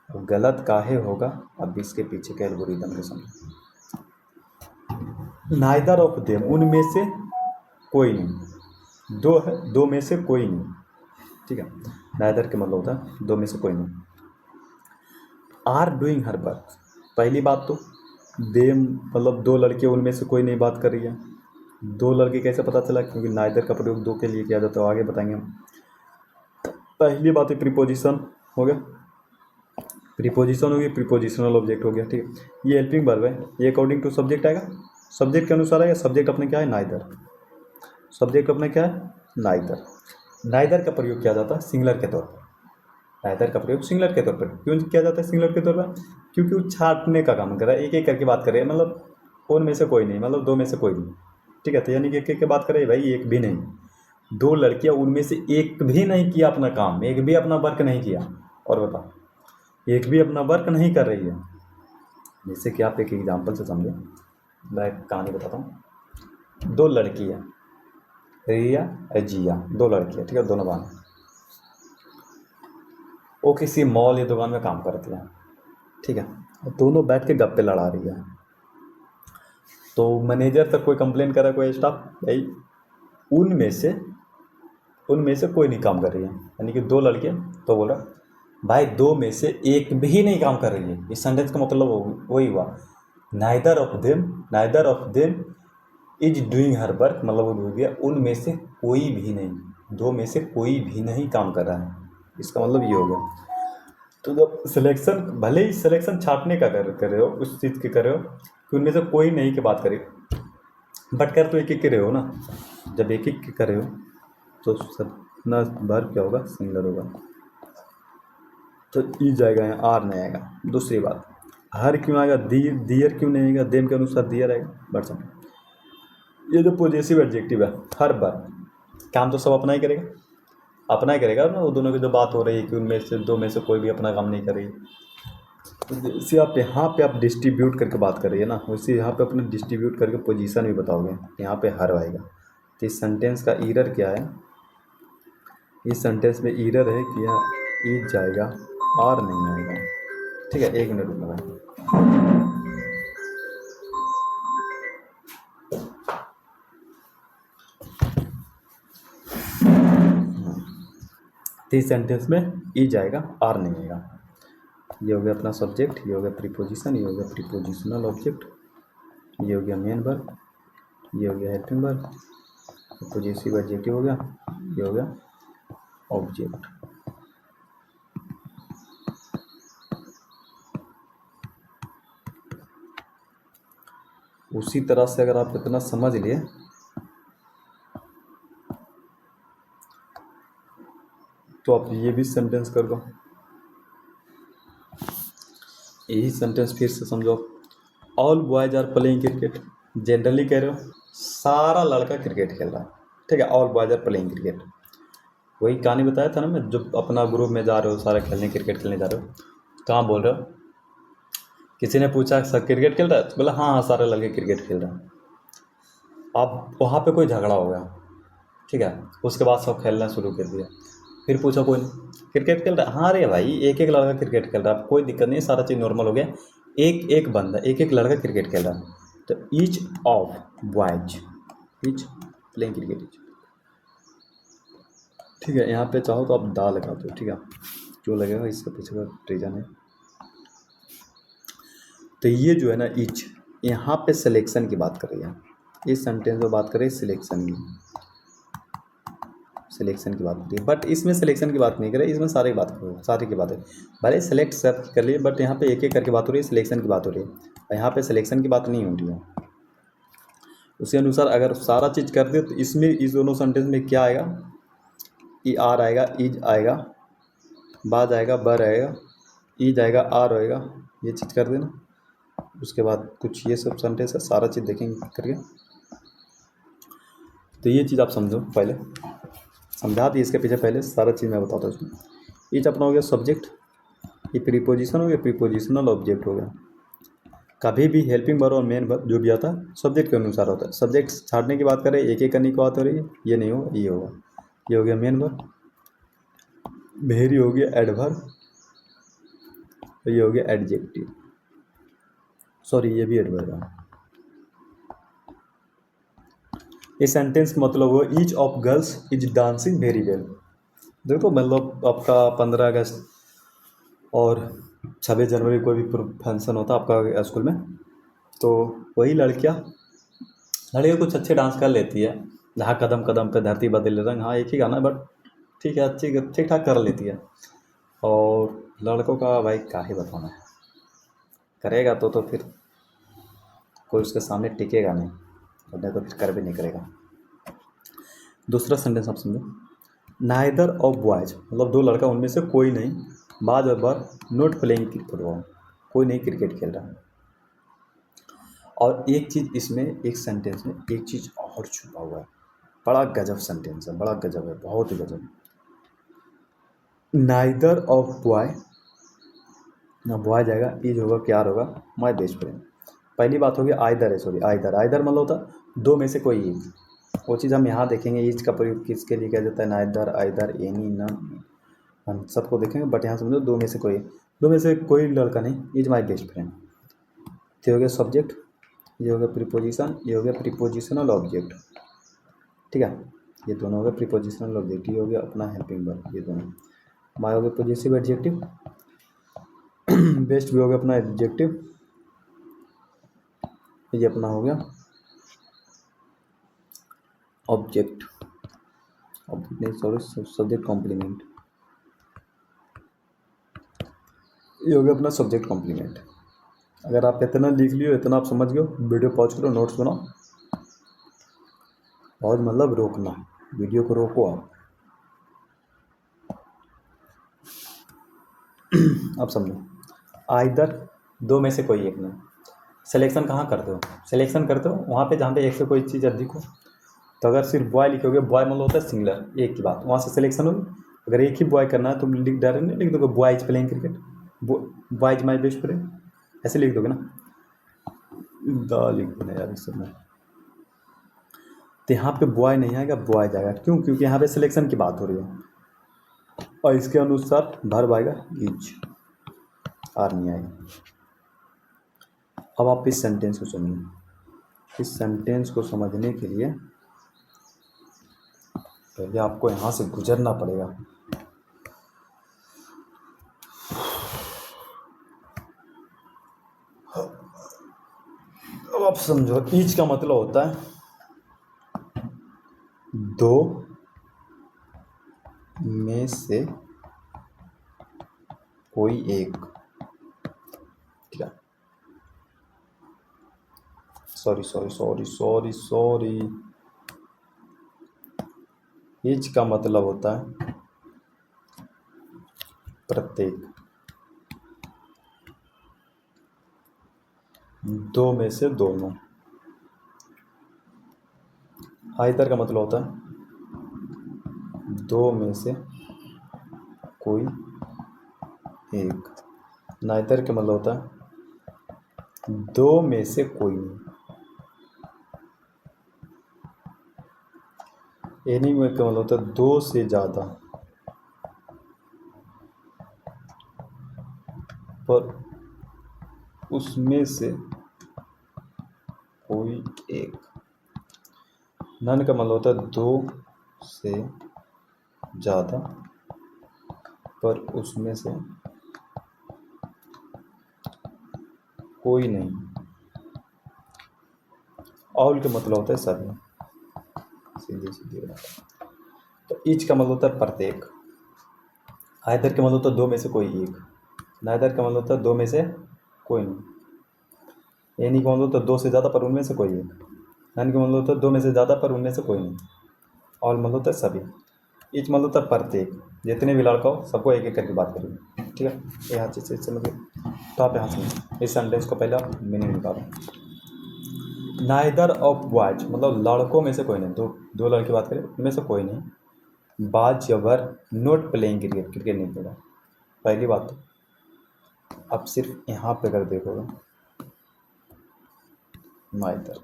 और गलत काहे होगा? अब इसके पीछे का एल्गोरिदम के समझो। नाइदर ऑफ देम, उनमें से कोई नहीं, दो है, दो में से कोई नहीं। ठीक है, नाइदर के मतलब होता है दो में से कोई नहीं। आर डूइंग हर वर्क, पहली बात तो देम मतलब दो लड़के, उनमें से कोई नहीं बात कर रही है। दो लड़के कैसे पता चला? क्योंकि नाइदर का प्रयोग दो के लिए किया जाता है, आगे बताएंगे हम। पहली बात है प्रीपोजिशन हो गया, प्रीपोजिशन हो गई, प्रीपोजिशनल ऑब्जेक्ट हो गया। ठीक है, ये हेल्पिंग वर्ब है, ये अकॉर्डिंग टू सब्जेक्ट आएगा, सब्जेक्ट के अनुसार आएगा। सब्जेक्ट अपने क्या है? नाइदर। सब्जेक्ट अपने क्या है? नाइदर। नाइदर का प्रयोग किया जाता है सिंगुलर के तौर पर। नाइदर का प्रयोग सिंगुलर के तौर पर क्यों किया जाता है? सिंगुलर के तौर पर क्योंकि वो छाटने का काम कर रहा है, एक एक करके बात कर रहे हैं, मतलब उनमें से कोई नहीं, मतलब दो में से कोई नहीं। ठीक है, तो यानी कि एक एक के बात कर रहे हैं, भाई एक भी नहीं, दो लड़कियां उनमें से एक भी नहीं किया अपना काम, एक भी अपना वर्क नहीं किया। और बता, एक भी अपना वर्क नहीं कर रही है। जैसे कि आप एक एग्जाम्पल से समझे, मैं एक कहानी बताता हूँ। दो लड़कियाँ, रिया और जिया, दो लड़कियाँ, ठीक है, दोनों बहन। वो किसी मॉल या दुकान में काम करती हैं। ठीक है, दोनों बैठ के गप्पे लड़ा रही है। तो मैनेजर तक कोई कंप्लेन करा, कोई स्टाफ, भाई उनमें से कोई नहीं काम कर रही है, यानी कि दो लड़कियाँ। तो बोला भाई दो में से एक भी नहीं काम कर रही है। इस सेंटेंस का मतलब वही हुआ, neither of them is doing her work, मतलब वो हो गया उनमें से कोई भी नहीं, दो में से कोई भी नहीं काम कर रहा है। इसका मतलब ये हो गया। तो जब सिलेक्शन, भले ही सिलेक्शन छाटने का कर रहे हो, उस चीज़ के कर रहे हो कि उनमें से कोई नहीं की बात करे, बट कर तो एक एक के रहे हो ना। जब एक एक के कर रहे हो तो सब ना वर्ब क्या होगा? सिंगुलर होगा। तो ई जाएगा, यहाँ आर नहीं आएगा। दूसरी बात, हर क्यों आएगा? दियर क्यों नहीं आएगा? देम के अनुसार दियर आएगा। बट समझो, ये जो पॉजेसिव एडजेक्टिव है, हर बार काम तो सब अपना ही करेगा, अपना ही करेगा ना। वो दोनों की जो बात हो रही है कि उनमें से दो में से कोई भी अपना काम नहीं कर रही, तो जैसे आप यहाँ पे आप डिस्ट्रीब्यूट करके बात कर रही है ना, वैसे यहाँ पे अपने डिस्ट्रीब्यूट करके पोजीशन भी बताओगे, यहाँ पे हर आएगा। तो इस सेंटेंस का ईरर क्या है? इस सेंटेंस में ईरर है कि यहाँ ईज जाएगा, आर नहीं आएगा। ठीक है, एक मिनट रुकना भाई। तो इस सेंटेंस में इज आएगा, आर नहीं आएगा। ये हो गया अपना सब्जेक्ट, ये हो गया प्रीपोजिशन, ये हो गया प्रीपोजिशनल ऑब्जेक्ट, ये हो गया मेन वर्ब, ये हो गया हेल्पिंग वर्ब, पॉजेसिव एडजेक्टिव हो गया, ये हो गया ऑब्जेक्ट। उसी तरह से अगर आप इतना समझ लिए तो आप ये भी सेंटेंस कर दो। यही सेंटेंस फिर से समझो। All boys are playing cricket. Generally कह रहे हो सारा लड़का क्रिकेट खेल रहा है, ठीक है। All boys are playing cricket, वही कहानी बताया था ना मैं, जब अपना ग्रुप में जा रहे हो सारे खेलने, क्रिकेट खेलने जा रहे हो, कहाँ बोल रहे हो, किसी ने पूछा सर क्रिकेट खेल रहा है, तो बोला हाँ हाँ सारे लड़के क्रिकेट खेल रहे हैं। अब वहाँ पे कोई झगड़ा हो गया, ठीक है। उसके बाद सब खेलना शुरू कर दिया। फिर पूछा कोई नहीं क्रिकेट खेल रहा है, हाँ अरे भाई एक एक लड़का क्रिकेट खेल रहा है, कोई दिक्कत नहीं, सारा चीज़ नॉर्मल हो गया। एक एक बंदा, एक एक लड़का क्रिकेट खेल रहा है, तो each of boys, each playing cricket, ठीक है। यहाँ पे चाहो तो आप दा लगा दो, ठीक है, जो लगेगा इसके पीछे का रीज़न है। तो ये जो है ना ईच, यहाँ पे सिलेक्शन की बात कर रही है, इस सेंटेंस में बात करें सिलेक्शन की, सिलेक्शन की बात करिए, बट इसमें सिलेक्शन की बात नहीं करे, इसमें सारे की बात करो, सारे की बात है। भले सेलेक्ट सब कर लिए, बट यहाँ पे एक एक करके बात हो रही है, सिलेक्शन की बात हो रही है, और यहाँ पे सिलेक्शन की बात नहीं हो रही है। उसी अनुसार अगर सारा चीज़ कर दे तो इसमें इस दोनों सेंटेंस में क्या आएगा, ई आर आएगा, ईज आएगा, बाद आएगा, बर आएगा, ईज आएगा, आर आएगा, ये चीज़ कर देना। उसके बाद कुछ ये सब सेंटेंस है, सारा चीज़ देखेंगे करके। तो ये चीज़ आप समझो, पहले समझा दी, इसके पीछे पहले सारा चीज़ मैं बताता हूँ। ईच अपना हो गया सब्जेक्ट, ये प्रीपोजिशन हो गया, प्रीपोजिशनल ऑब्जेक्ट हो गया। कभी भी हेल्पिंग वर्ब और मेन वर्ब जो भी आता है सब्जेक्ट के अनुसार होता है। सब्जेक्ट छाटने की बात करें, एक एक करने की बात हो रही है, ये नहीं हो, ये होगा, ये हो गया मेन वर्ब, भेरी हो गया एडवर्ब, ये हो गया एडजेक्टिव, सॉरी ये भी एडवर्ब है। इस सेंटेंस का मतलब वो each of girls is dancing very well. देखो मतलब आपका 15 अगस्त और 26 जनवरी कोई भी फंक्शन होता है आपका स्कूल में, तो वही लड़कियाँ कुछ अच्छे डांस कर लेती है, जहाँ कदम कदम पे धरती बदले रंग, हाँ एक ही गाना बट ठीक है, अच्छी ठीक ठाक कर लेती है। और लड़कों का भाई क्या ही बताना है, करेगा तो फिर कोई उसके सामने टिकेगा नहीं, और नहीं तो फिर कर भी नहीं करेगा। दूसरा सेंटेंस आप समझो, नाइदर ऑफ बॉयज, मतलब दो लड़का उनमें से कोई नहीं, बाद और बार नॉट प्लेइंग फुटबॉल, कोई नहीं क्रिकेट खेल रहा है। और एक चीज़ इसमें, एक सेंटेंस में एक चीज़ और छुपा हुआ है, बड़ा गजब सेंटेंस है, बड़ा गजब है, बहुत ही गजब। नाइदर ऑफ बॉय, ना बॉय जाएगा, इज होगा, क्या होगा, माई बेस्ट फ्रेंड। पहली बात होगी आइदर है, सॉरी आइदर, आइदर मतलब होता दो में से कोई एक। वो चीज़ हम यहाँ देखेंगे, इज का प्रयोग किसके लिए किया जाता है, नाइदर, आइदर, एनी, नन, हम सबको देखेंगे, बट यहाँ समझो दो में से कोई, दो में से कोई लड़का नहीं, इज माई बेस्ट फ्रेंड। ये हो गया सब्जेक्ट, ये हो गया प्रीपोजिशन, ये हो गया प्रीपोजिशनल ऑब्जेक्ट, ठीक है। ये दोनों हो गए प्रीपोजिशनल ऑब्जेक्ट, ये हो गया अपना हेल्पिंग वर्ब, ये दोनों। माई हो गया पॉजिटिव एडजेक्टिव, बेस्ट भी हो गया अपना एडजेक्टिव, ये अपना हो गया ऑब्जेक्ट, ऑब्जेक्ट नहीं सॉरी सब्जेक्ट कॉम्प्लीमेंट, ये हो गया अपना सब्जेक्ट कॉम्प्लीमेंट। अगर आप इतना लिख लियो, इतना आप समझ गए, वीडियो पॉज करो, नोट्स बनाओ। पॉज मतलब रोकना, वीडियो को रोको आप। अब समझो, आइदर दो में से कोई एक नहीं। सिलेक्शन कहाँ करते हो, सिलेक्शन करते हो वहाँ पे जहाँ पे एक से कोई चीज़ अधिक हो। तो अगर सिर्फ बॉय लिखोगे, बॉय मतलब होता है सिंगलर, एक की बात, वहाँ से सिलेक्शन होगी। अगर एक ही बॉय करना है तो लिख डायरेक्ट नहीं लिख दोगे boy is playing cricket, boy is my best friend, ऐसे लिख दोगे ना, द लिख देना यार इस सब में। तो यहाँ पे बॉय नहीं आएगा, बॉय जाएगा, क्यों, क्योंकि यहाँ पे सिलेक्शन की बात हो रही है, और इसके अनुसार वर्ब आएगा इज, आर नहीं आएगा। अब आप इस सेंटेंस को सुनिए, इस सेंटेंस को समझने के लिए पहले आपको यहाँ से गुजरना पड़ेगा। अब समझो, ईच का मतलब होता है दो में से कोई एक। ठीक है, sorry sorry sorry sorry sorry, each का मतलब होता है प्रत्येक, दो में से दोनों। आइदर का मतलब होता है दो में से कोई एक। नाइदर का मतलब होता है दो में से कोई नहीं। एनी में का मतलब होता है दो से ज़्यादा, पर उसमें से कोई एक। नन का मतलब होता है दो से ज़्यादा, पर उसमें से कोई नहीं। ऑल का मतलब होता है सभी, सीधी सीधी बात। तो ईच का मतलब होता है प्रत्येक। आइदर का मतलब होता है दो में से कोई एक। नाइदर का मतलब होता है दो में से कोई नहीं। एनी का मतलब होता है दो से ज़्यादा पर उनमें से कोई एक। नन का मतलब होता है दो में से ज़्यादा पर उनमें से कोई नहीं। ऑल मतलब होता है सभी। ईच मतलब होता है प्रत्येक, जितने भी लड़का हो सबको एक एक करके बात करिए। ठीक है, यहाँ चीज़ से समझिए। तो आप यहाँ समझिए, इस सेंटेंस को पहले आप मीनिंग निकालो। नाइदर ऑफ बॉयज मतलब लड़कों में से कोई नहीं, दो लड़के बात करें उनमें से कोई नहीं। बाज ever not playing cricket, cricket नहीं खेला। पहली बात तो अब सिर्फ यहाँ पे अगर देखोगे नाइदर,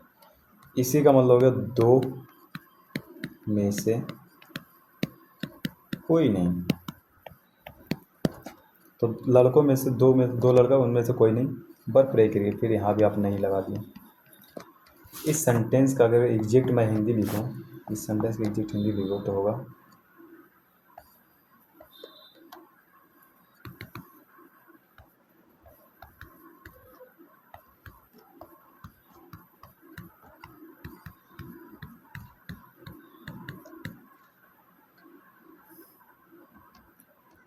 इसी का मतलब हो गया दो में से कोई नहीं। तो लड़कों में से दो लड़का उनमें से कोई नहीं, बर्फ प्ले क्रिकेट। फिर यहाँ भी आप नहीं लगा दिए। इस सेंटेंस का अगर एग्जैक्ट मैं हिंदी लिखूँ, इस सेंटेंस की एग्जैक्ट हिंदी लिखो तो होगा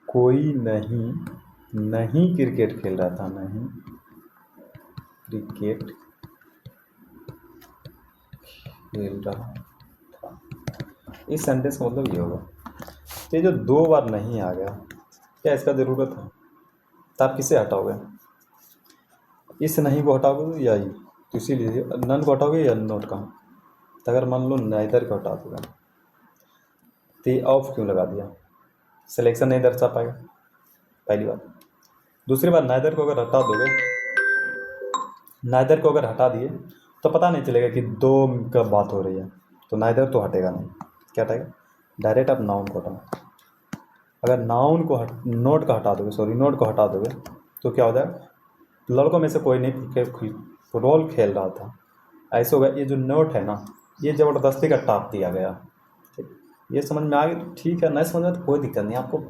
कोई नहीं क्रिकेट खेल रहा था, नहीं क्रिकेट खेल रहा था। इस सेंटेंस का मतलब ये होगा। तो ये जो दो बार नहीं आ गया, क्या इसका ज़रूरत है? तो आप किसे हटाओगे? इस नहीं को हटाओगे या ये? तो इसीलिए नन को हटाओगे या नोट का? तो अगर मान लो नाइदर को हटा दोगे तो ये ऑफ क्यों लगा दिया? सिलेक्शन नहीं दर्शा पाएगा, पहली बात। दूसरी बात, नाइदर को अगर हटा दोगे, नाइदर को अगर हटा दिए तो पता नहीं चलेगा कि दो का बात हो रही है। तो नाइदर तो हटेगा नहीं, क्या हटेगा? डायरेक्ट आप नाउन को हटाओ। अगर नाउन को नोट का हटा दोगे, सॉरी नोट को हटा दोगे तो क्या हो जाएगा? लड़कों में से कोई नहीं फुटबॉल खेल रहा था, ऐसे होगा। ये जो नोट है ना, ये ज़बरदस्ती का टाप दिया गया। ठीक, ये समझ में आ गया? ठीक है, नहीं समझ में तो कोई दिक्कत नहीं। आपको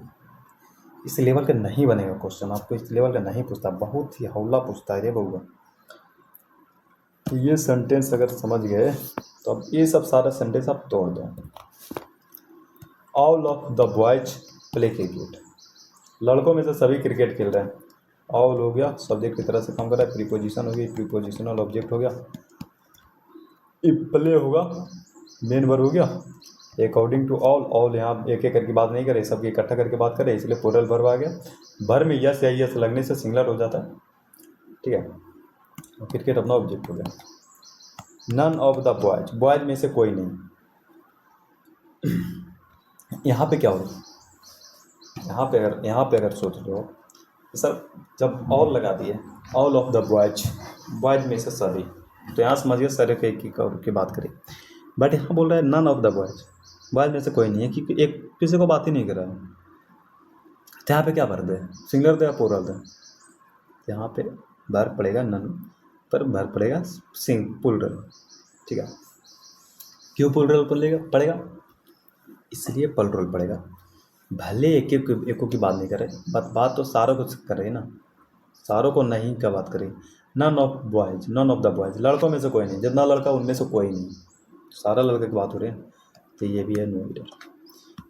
इस लेवल का नहीं बनेगा क्वेश्चन, आपको इस लेवल का नहीं पूछता, बहुत ही हौला पूछता है रे बउआ। तो ये सेंटेंस अगर समझ गए तो अब ये सब सारा सेंटेंस आप तोड़ दो। All of the boys play cricket, लड़कों में से सभी क्रिकेट खेल रहे हैं। ऑल हो गया, सब्जेक्ट की तरह से काम कर रहा है। प्रीपोजिशन हो गई, प्रीपोजिशनल ऑब्जेक्ट हो गया। प्ले होगा, मेन वर्ब हो गया। अकॉर्डिंग टू ऑल, ऑल यहाँ एक एक करके बात नहीं करे, सबकी इकट्ठा करके बात करे, इसलिए प्लूरल वर्ब आ गया। भर में यस या यस लगने से सिंगुलर हो जाता है। ठीक है, क्रिकेट अपना ऑब्जेक्ट हो गया। None of the boys, boys में से कोई नहीं। यहाँ पे क्या होगा? यहाँ पे अगर सोच लो सर, जब ऑल लगा दिए, all of the boys, boys में से सभी, तो यहाँ समझिए सर की बात करें। बट यहाँ बोल रहा है none of the boys, boys में से कोई नहीं है, क्योंकि एक किसी को बात ही नहीं कर रहा है। तो यहाँ पे क्या भर दे? सिंगुलर दे या प्लूरल दे? यहाँ पे भर पड़ेगा नन, पर भर पड़ेगा प्लूरल। ठीक है, क्यों प्लूरल पड़ेगा? इसलिए प्लूरल पड़ेगा। भले एक की बात नहीं करे, बात तो सारों को कर रही है ना, सारों को नहीं का बात करें। None of boys, none of the boys, लड़कों में से कोई नहीं, जितना लड़का उनमें से कोई नहीं, सारा लड़के की बात हो रही है, तो ये भी है नो ईयर।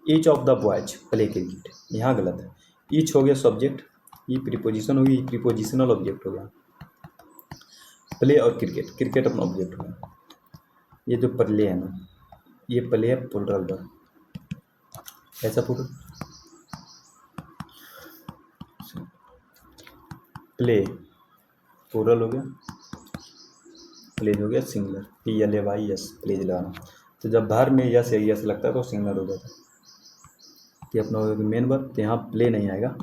Each of the boys play cricket, यहाँ गलत है, ईच हो गया सब्जेक्ट, ये प्रीपोजिशन होगी, प्रीपोजिशनल ऑब्जेक्ट हो गया, प्ले और क्रिकेट, क्रिकेट अपना ऑब्जेक्ट हो गया। ये जो प्ले है ना, ये प्ले है प्लुरल पर, ऐसा प्लुरल, प्ले प्लुरल हो गया, प्लेज हो गया सिंगुलर, PLAYS, प्लेज लगाना। तो जब बाहर में यस या यस लगता है तो सिंगुलर हो जाता है कि अपना मेन वर्ब, तो यहाँ प्ले नहीं आएगा,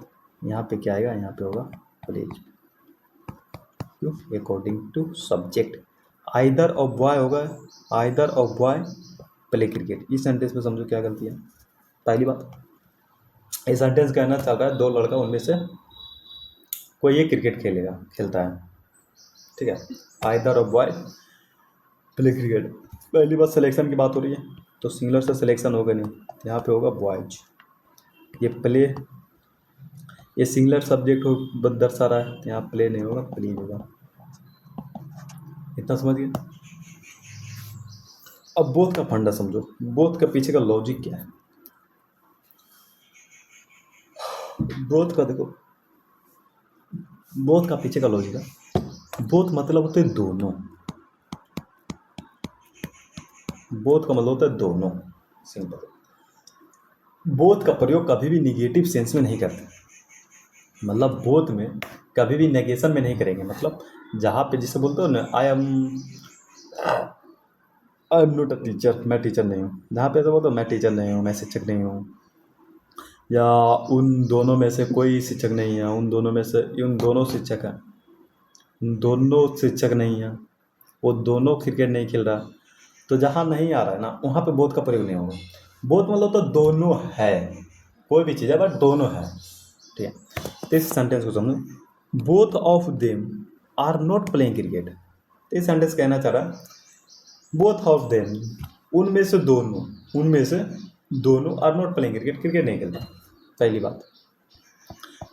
यहाँ पे क्या आएगा, यहाँ पे होगा प्लेज, क्यों, according to subject. Either of boy होगा, either of boy play cricket. इस सेंटेंस में समझो क्या गलती है। पहली बात, ये सेंटेंस कहना चल रहा है दो लड़का उनमें से कोई एक क्रिकेट खेलता है, ठीक है, either of boy play cricket. पहली बात सिलेक्शन की बात हो रही है, तो सिंगुलर से सिलेक्शन होगा नहीं, यहाँ पे होगा बॉयज। ये प्ले, ये सिंगुलर सब्जेक्ट हो दर्शा रहा है, यहाँ प्ले नहीं होगा, प्लीज होगा। इतना समझ गए। अब बोथ का फंडा समझो, बोथ का पीछे का लॉजिक क्या है। बोथ का देखो, बोथ का पीछे का लॉजिक है, बोथ मतलब होते हैं दोनों, बोथ का मतलब होता है दोनों, सिंपल। बोथ का प्रयोग कभी भी निगेटिव सेंस में नहीं करते, मतलब बोथ में कभी भी नेगेशन में नहीं करेंगे। मतलब जहाँ पे जिसे बोलते हो ना, I am not a teacher, मैं टीचर नहीं हूँ, जहाँ पे ऐसा बोलते हो मैं टीचर नहीं हूँ, मैं शिक्षक नहीं हूँ, या उन दोनों में से कोई शिक्षक नहीं है, उन दोनों में से उन दोनों शिक्षक हैं, उन दोनों शिक्षक नहीं है, वो दोनों क्रिकेट नहीं खेल रहा, तो जहाँ नहीं आ रहा है ना वहाँ पे बोथ का प्रयोग नहीं होगा। बोथ मतलब तो दोनों है, कोई भी चीज़ है बट दोनों है, ठीक है। तो इस सेंटेंस को समझो, both of them are not playing cricket. तो इस सेंटेंस कहना चाह रहा है बोथ ऑफ देम, उनमें से दोनों, उनमें से दोनों are not playing cricket, cricket नहीं खेलता। पहली बात,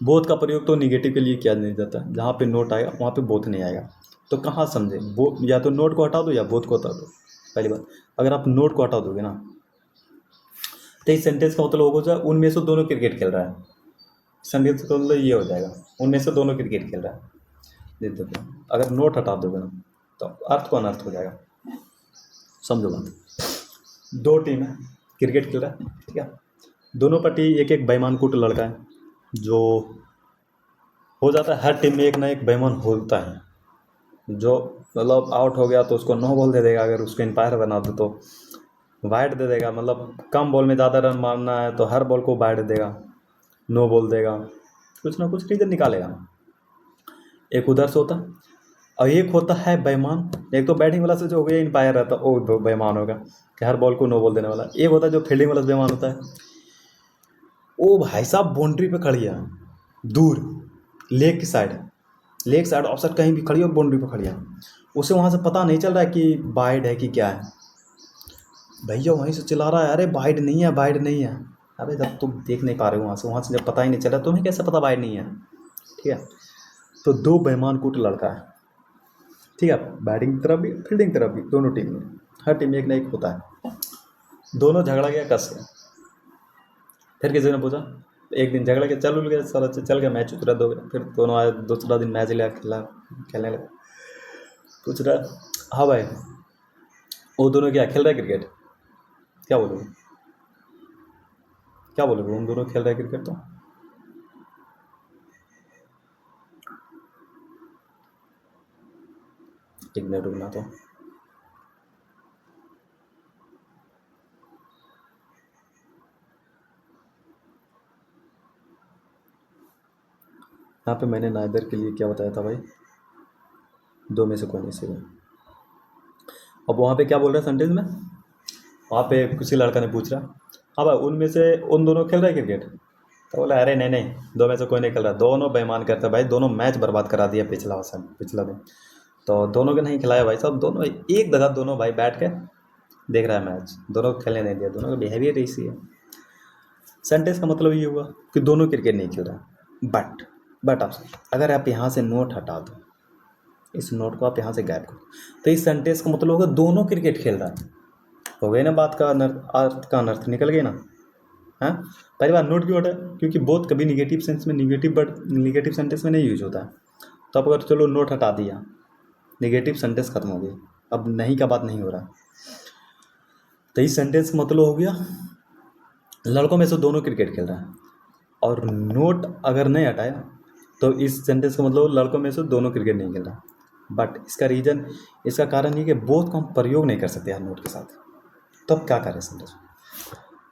बोथ का प्रयोग तो निगेटिव के लिए किया नहीं जाता, जहाँ पे नोट आएगा वहाँ पे बोथ नहीं आएगा। तो कहाँ समझे, या तो नोट को हटा दो या बोथ को हटा दो। पहली बात, अगर आप नोट को हटा दोगे ना, तो इस सेंटेंस का मतलब हो जाए उनमें से दोनों क्रिकेट खेल रहा है, सेंटेंस का मतलब ये हो जाएगा उनमें से दोनों क्रिकेट खेल रहा है। देखो, अगर नोट हटा दोगे ना तो अर्थ को अनर्थ हो जाएगा। समझो बात, दो टीम है, क्रिकेट खेल रहा है, ठीक है, दोनों पार्टी एक एक बेईमान कुट लड़का है, जो हो जाता है हर टीम में एक ना एक बेईमान होता है, जो मतलब आउट हो गया तो उसको नो बॉल दे देगा, अगर उसको एम्पायर बना दो तो वाइड दे देगा, मतलब कम बॉल में ज़्यादा रन मारना है तो हर बॉल को वाइड देगा, नो बॉल देगा, कुछ ना कुछ रीजन निकालेगा। एक उधर से होता, और एक होता है बेईमान, एक तो बैटिंग वाला से जो हो गया एम्पायर रहता है वो बेईमान होगा कि हर बॉल को नो बॉल देने वाला। एक होता है जो फील्डिंग वाला बेईमान होता है, ओ भाई साहब बाउंड्री पे खड़ी है, दूर लेग की side, leg side of side कहीं भी खड़ी हो, बाउंड्री पे खड़ी है, उसे वहाँ से पता नहीं चल रहा है कि वाइड है कि क्या है, भैया वहीं से चिल्ला रहा है अरे वाइड नहीं है, वाइड नहीं है। अरे जब तुम देख नहीं पा रहे हो वहाँ से जब पता ही नहीं चला, तुम्हें कैसे पता वाइड नहीं है, ठीक है। तो दो बेईमान कुट लड़का है, ठीक है, बैटिंग की तरफ भी फील्डिंग की तरफ भी, दोनों टीम में, हर टीम में एक ना एक होता है। दोनों झगड़ा गया कस के, फिर किसी ने पूछा, एक दिन झगड़ा गया, चल गया सारा चल गया, मैच उतरा दो गया, फिर दोनों आए, दूसरा दिन मैच लिया, खेलने लगा, पूछ रहा हाँ भाई वो दोनों क्या खेल रहा है क्रिकेट, क्या बोलोगे, क्या बोलोगे, उन दोनों खेल रहे हैं क्रिकेट, तो एक मिनट रुकना, तो यहाँ पे मैंने नाइदर के लिए क्या बताया था भाई, दो में से कोई नहीं सही है। अब वहाँ पे क्या बोल रहा है सेंटेंस में, वहाँ पे किसी लड़का ने पूछ रहा हाँ भाई उनमें से उन दोनों खेल रहे क्रिकेट, तो बोला अरे नहीं नहीं, दो में से कोई नहीं खेल रहा, दोनों बेईमान करते हैं भाई, दोनों मैच बर्बाद करा दिया पिछला दिन, तो दोनों के नहीं खिलाया भाई साहब, दोनों एक जगह दोनों भाई बैठ के देख रहा है मैच, दोनों को खेलने नहीं दिया, दोनों का बिहेवियर ऐसी है। सेंटेंस का मतलब ये हुआ कि दोनों क्रिकेट नहीं खेल रहा, बट अगर आप यहाँ से नोट हटा दो, इस नोट को आप यहाँ से गायब करो। तो इस सेंटेंस का मतलब होगा दोनों क्रिकेट खेल रहा है। हो गई ना बात का अर्थ का अनर्थ निकल गई ना। हाँ, पहली बार नोट क्यों हटा, क्योंकि बोथ कभी निगेटिव सेंस में निगेटिव सेंटेंस में नहीं यूज होता है। तो अब अगर चलो नोट हटा दिया, निगेटिव सेंटेंस खत्म हो गई, अब नहीं का बात नहीं हो रहा। तो इस सेंटेंस का मतलब हो गया लड़कों में से दोनों क्रिकेट खेल रहा है। और नोट अगर नहीं हटाया तो इस सेंटेंस का मतलब लड़कों में से दोनों क्रिकेट नहीं खेल रहा। बट इसका कारण ये कि बोथ को हम प्रयोग नहीं कर सकते यार नोट के साथ। तो अब क्या करें सेंटेंस?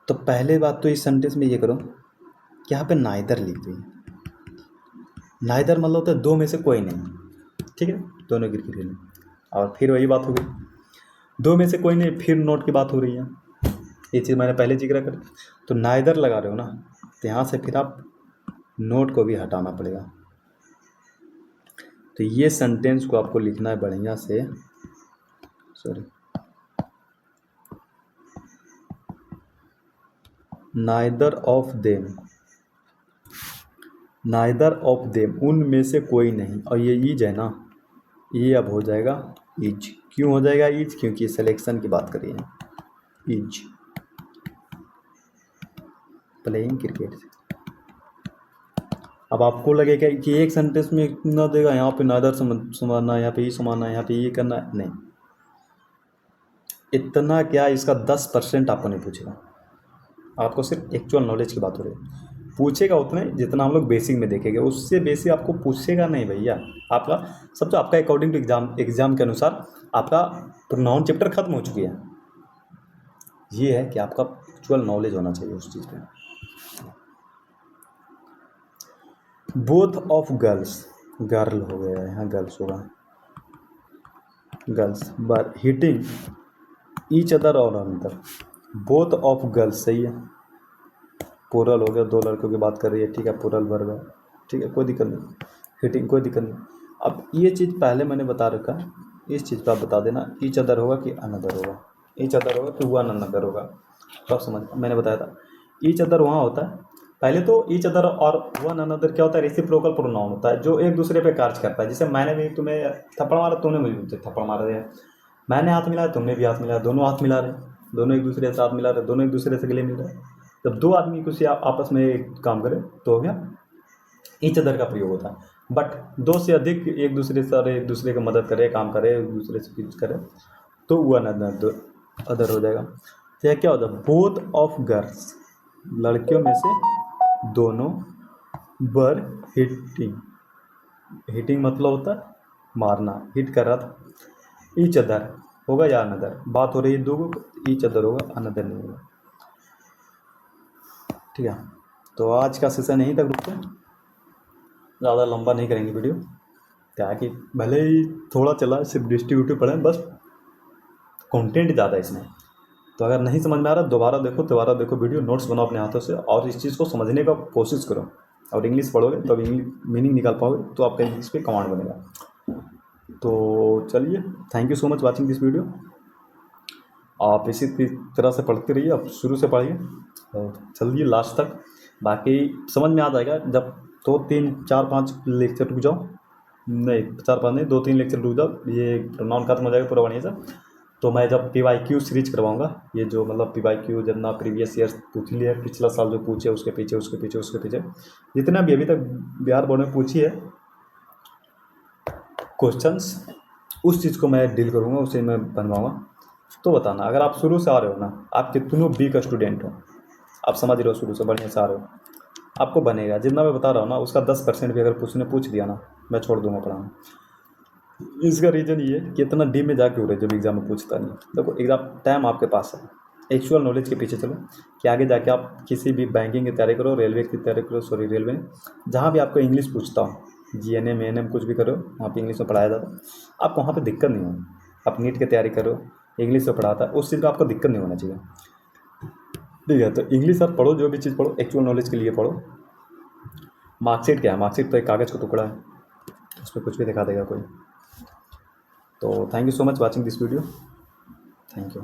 तो पहले बात तो इस सेंटेंस में ये करो कि यहाँ पे नाइदर लिख दी। नाइदर मतलब होता है दो में से कोई नहीं, ठीक है, दोनों क्रिकेट खेल। और फिर वही बात हो गई, दो में से कोई नहीं, फिर नोट की बात हो रही है। ये चीज़ मैंने पहले जिक्र कर, तो नाइदर लगा रहे हो ना, तो यहाँ से फिर आप नोट को भी हटाना पड़ेगा। तो ये सेंटेंस को आपको लिखना है बढ़िया से, नाइदर ऑफ देम, उनमें से कोई नहीं। और ये ईज है ना, ये अब हो जाएगा इज। क्यों हो जाएगा इज? क्योंकि सिलेक्शन की बात करिए, इज प्लेइंग क्रिकेट। अब आपको लगेगा कि एक सेंटेंस में इतना देगा, यहाँ पे नाइदर समाना है, यहाँ पे ये समाना है, यहाँ पे ये करना है, नहीं। इतना क्या, इसका 10% आपको नहीं पूछेगा। आपको सिर्फ एक्चुअल नॉलेज की बात हो रही है। पूछेगा उतने जितना हम लोग बेसिक में देखेंगे, उससे बेसिक आपको पूछेगा नहीं भैया। आपका सब तो आपका अकॉर्डिंग टू एग्जाम के अनुसार आपका प्रोनाउन चैप्टर खत्म हो चुकी है। ये है कि आपका एक्चुअल नॉलेज होना चाहिए उस चीज़ पे। बोथ ऑफ गर्ल्स, गर्ल हो गया है, यहाँ गर्ल्स होगा, गर्ल्स बर हिटिंग ईच अदर और अनदर। बोथ ऑफ गर्ल्स सही है, प्लूरल हो गया, दो लड़कों की बात कर रही है, ठीक है, प्लूरल वर्ब है, ठीक है, कोई दिक्कत नहीं। हिटिंग कोई दिक्कत नहीं। अब ये चीज़ पहले मैंने बता रखा है, इस चीज़ पर आप बता देना ईच अदर होगा कि अनदर होगा। ईच अदर होगा कि वन अनदर होगा, तो आप समझ, मैंने बताया था ईच अदर वहाँ होता है। पहले तो ईच अदर और वन अनदर क्या होता है, रेसिप्रोकल प्रोनाउन होता है, जो एक दूसरे पे कार्य करता है। जैसे मैंने भी तुम्हें थप्पड़ मारा, तुमने मुझे थप्पड़ मार दिया, मैंने हाथ मिलाया, तुमने भी हाथ मिलाया, दोनों हाथ मिला रहे, दोनों एक दूसरे से हाथ मिला रहे, दोनों एक दूसरे से गले मिल रहे। जब दो आदमी कुछ आपस में एक काम करे तो हो गया ईच अदर का प्रयोग होता है। बट दो से अधिक एक दूसरे से, अरे एक दूसरे की मदद करे, काम करे, एक दूसरे से कुछ करे, तो वन अदर हो जाएगा। तो यह क्या होता है, बोथ ऑफ गर्ल्स, लड़कियों में से दोनों, बर हिटिंग, हिटिंग मतलब होता है मारना, हिट कर रहा था। ईच अदर होगा या अनदर, बात हो रही है दो को, ईच अदर होगा, अनदर नहीं होगा, ठीक है। तो आज का सेशन यहीं तक रुकते हैं, ज़्यादा लंबा नहीं करेंगे वीडियो। क्या है कि भले ही थोड़ा चला, सिर्फ डिस्ट्रीब्यूटिव पढ़ें बस, कंटेंट ज़्यादा है इसमें। तो अगर नहीं समझ में आ रहा दोबारा देखो वीडियो, नोट्स बनाओ अपने हाथों से और इस चीज़ को समझने का कोशिश करो। और इंग्लिश पढ़ोगे तो इंग्लिश मीनिंग निकाल पाओगे, तो आपका इंग्लिश पे कमांड बनेगा। तो चलिए, thank you so much watching this video. आप इसी तरह से पढ़ते रहिए, आप शुरू से पढ़िए और चलिए लास्ट तक, बाकी समझ में आ जाएगा। जब 2 3 4 5 लेक्चर रुक जाओ, नहीं 4 5 नहीं 2 3 लेक्चर रुक जाओ, ये प्रोनाउन खत्म हो जाएगा पूरा बढ़िया से। तो मैं जब PYQ सीरीज करवाऊंगा, ये जो मतलब PYQ जितना प्रीवियस ईयर पूछ लिया, पिछला साल जो पूछे उसके पीछे जितना भी अभी तक बिहार बोर्ड में पूछी है क्वेश्चंस, उस चीज़ को मैं डील करूँगा, उसे मैं बनवाऊँगा। तो बताना, अगर आप शुरू से आ रहे हो ना, आप कितनों बी का स्टूडेंट हो, आप समझ रहे हो, शुरू से बढ़िया से आ रहे हो, आपको बनेगा। जितना मैं बता रहा हूँ ना, उसका 10% भी अगर पूछ दिया ना, मैं छोड़ दूंगा पढ़ाना। इसका रीज़न ये कि इतना डीप में जाके हो रहा है, जब एग्जाम में पूछता नहीं। देखो एग्जाम टाइम आपके पास है, एक्चुअल नॉलेज के पीछे चलो कि आगे जाके आप किसी भी बैंकिंग की तैयारी करो, रेलवे की तैयारी करो, रेलवे जहाँ भी आपको इंग्लिश पूछता हो, GNM ANM कुछ भी करो, वहाँ पे इंग्लिश में पढ़ाया जाता है, आपको वहाँ पे दिक्कत नहीं होगी। आप नीट की तैयारी करो, इंग्लिश में पढ़ाता है, उस चीज़ का आपको दिक्कत नहीं होना चाहिए, ठीक है। तो इंग्लिश आप पढ़ो, जो भी चीज़ पढ़ो एक्चुअल नॉलेज के लिए पढ़ो। मार्कशीट क्या है, मार्कशीट तो एक कागज़ का टुकड़ा है, उसमें कुछ भी दिखा देगा कोई। तो thank you so much watching this video, thank you.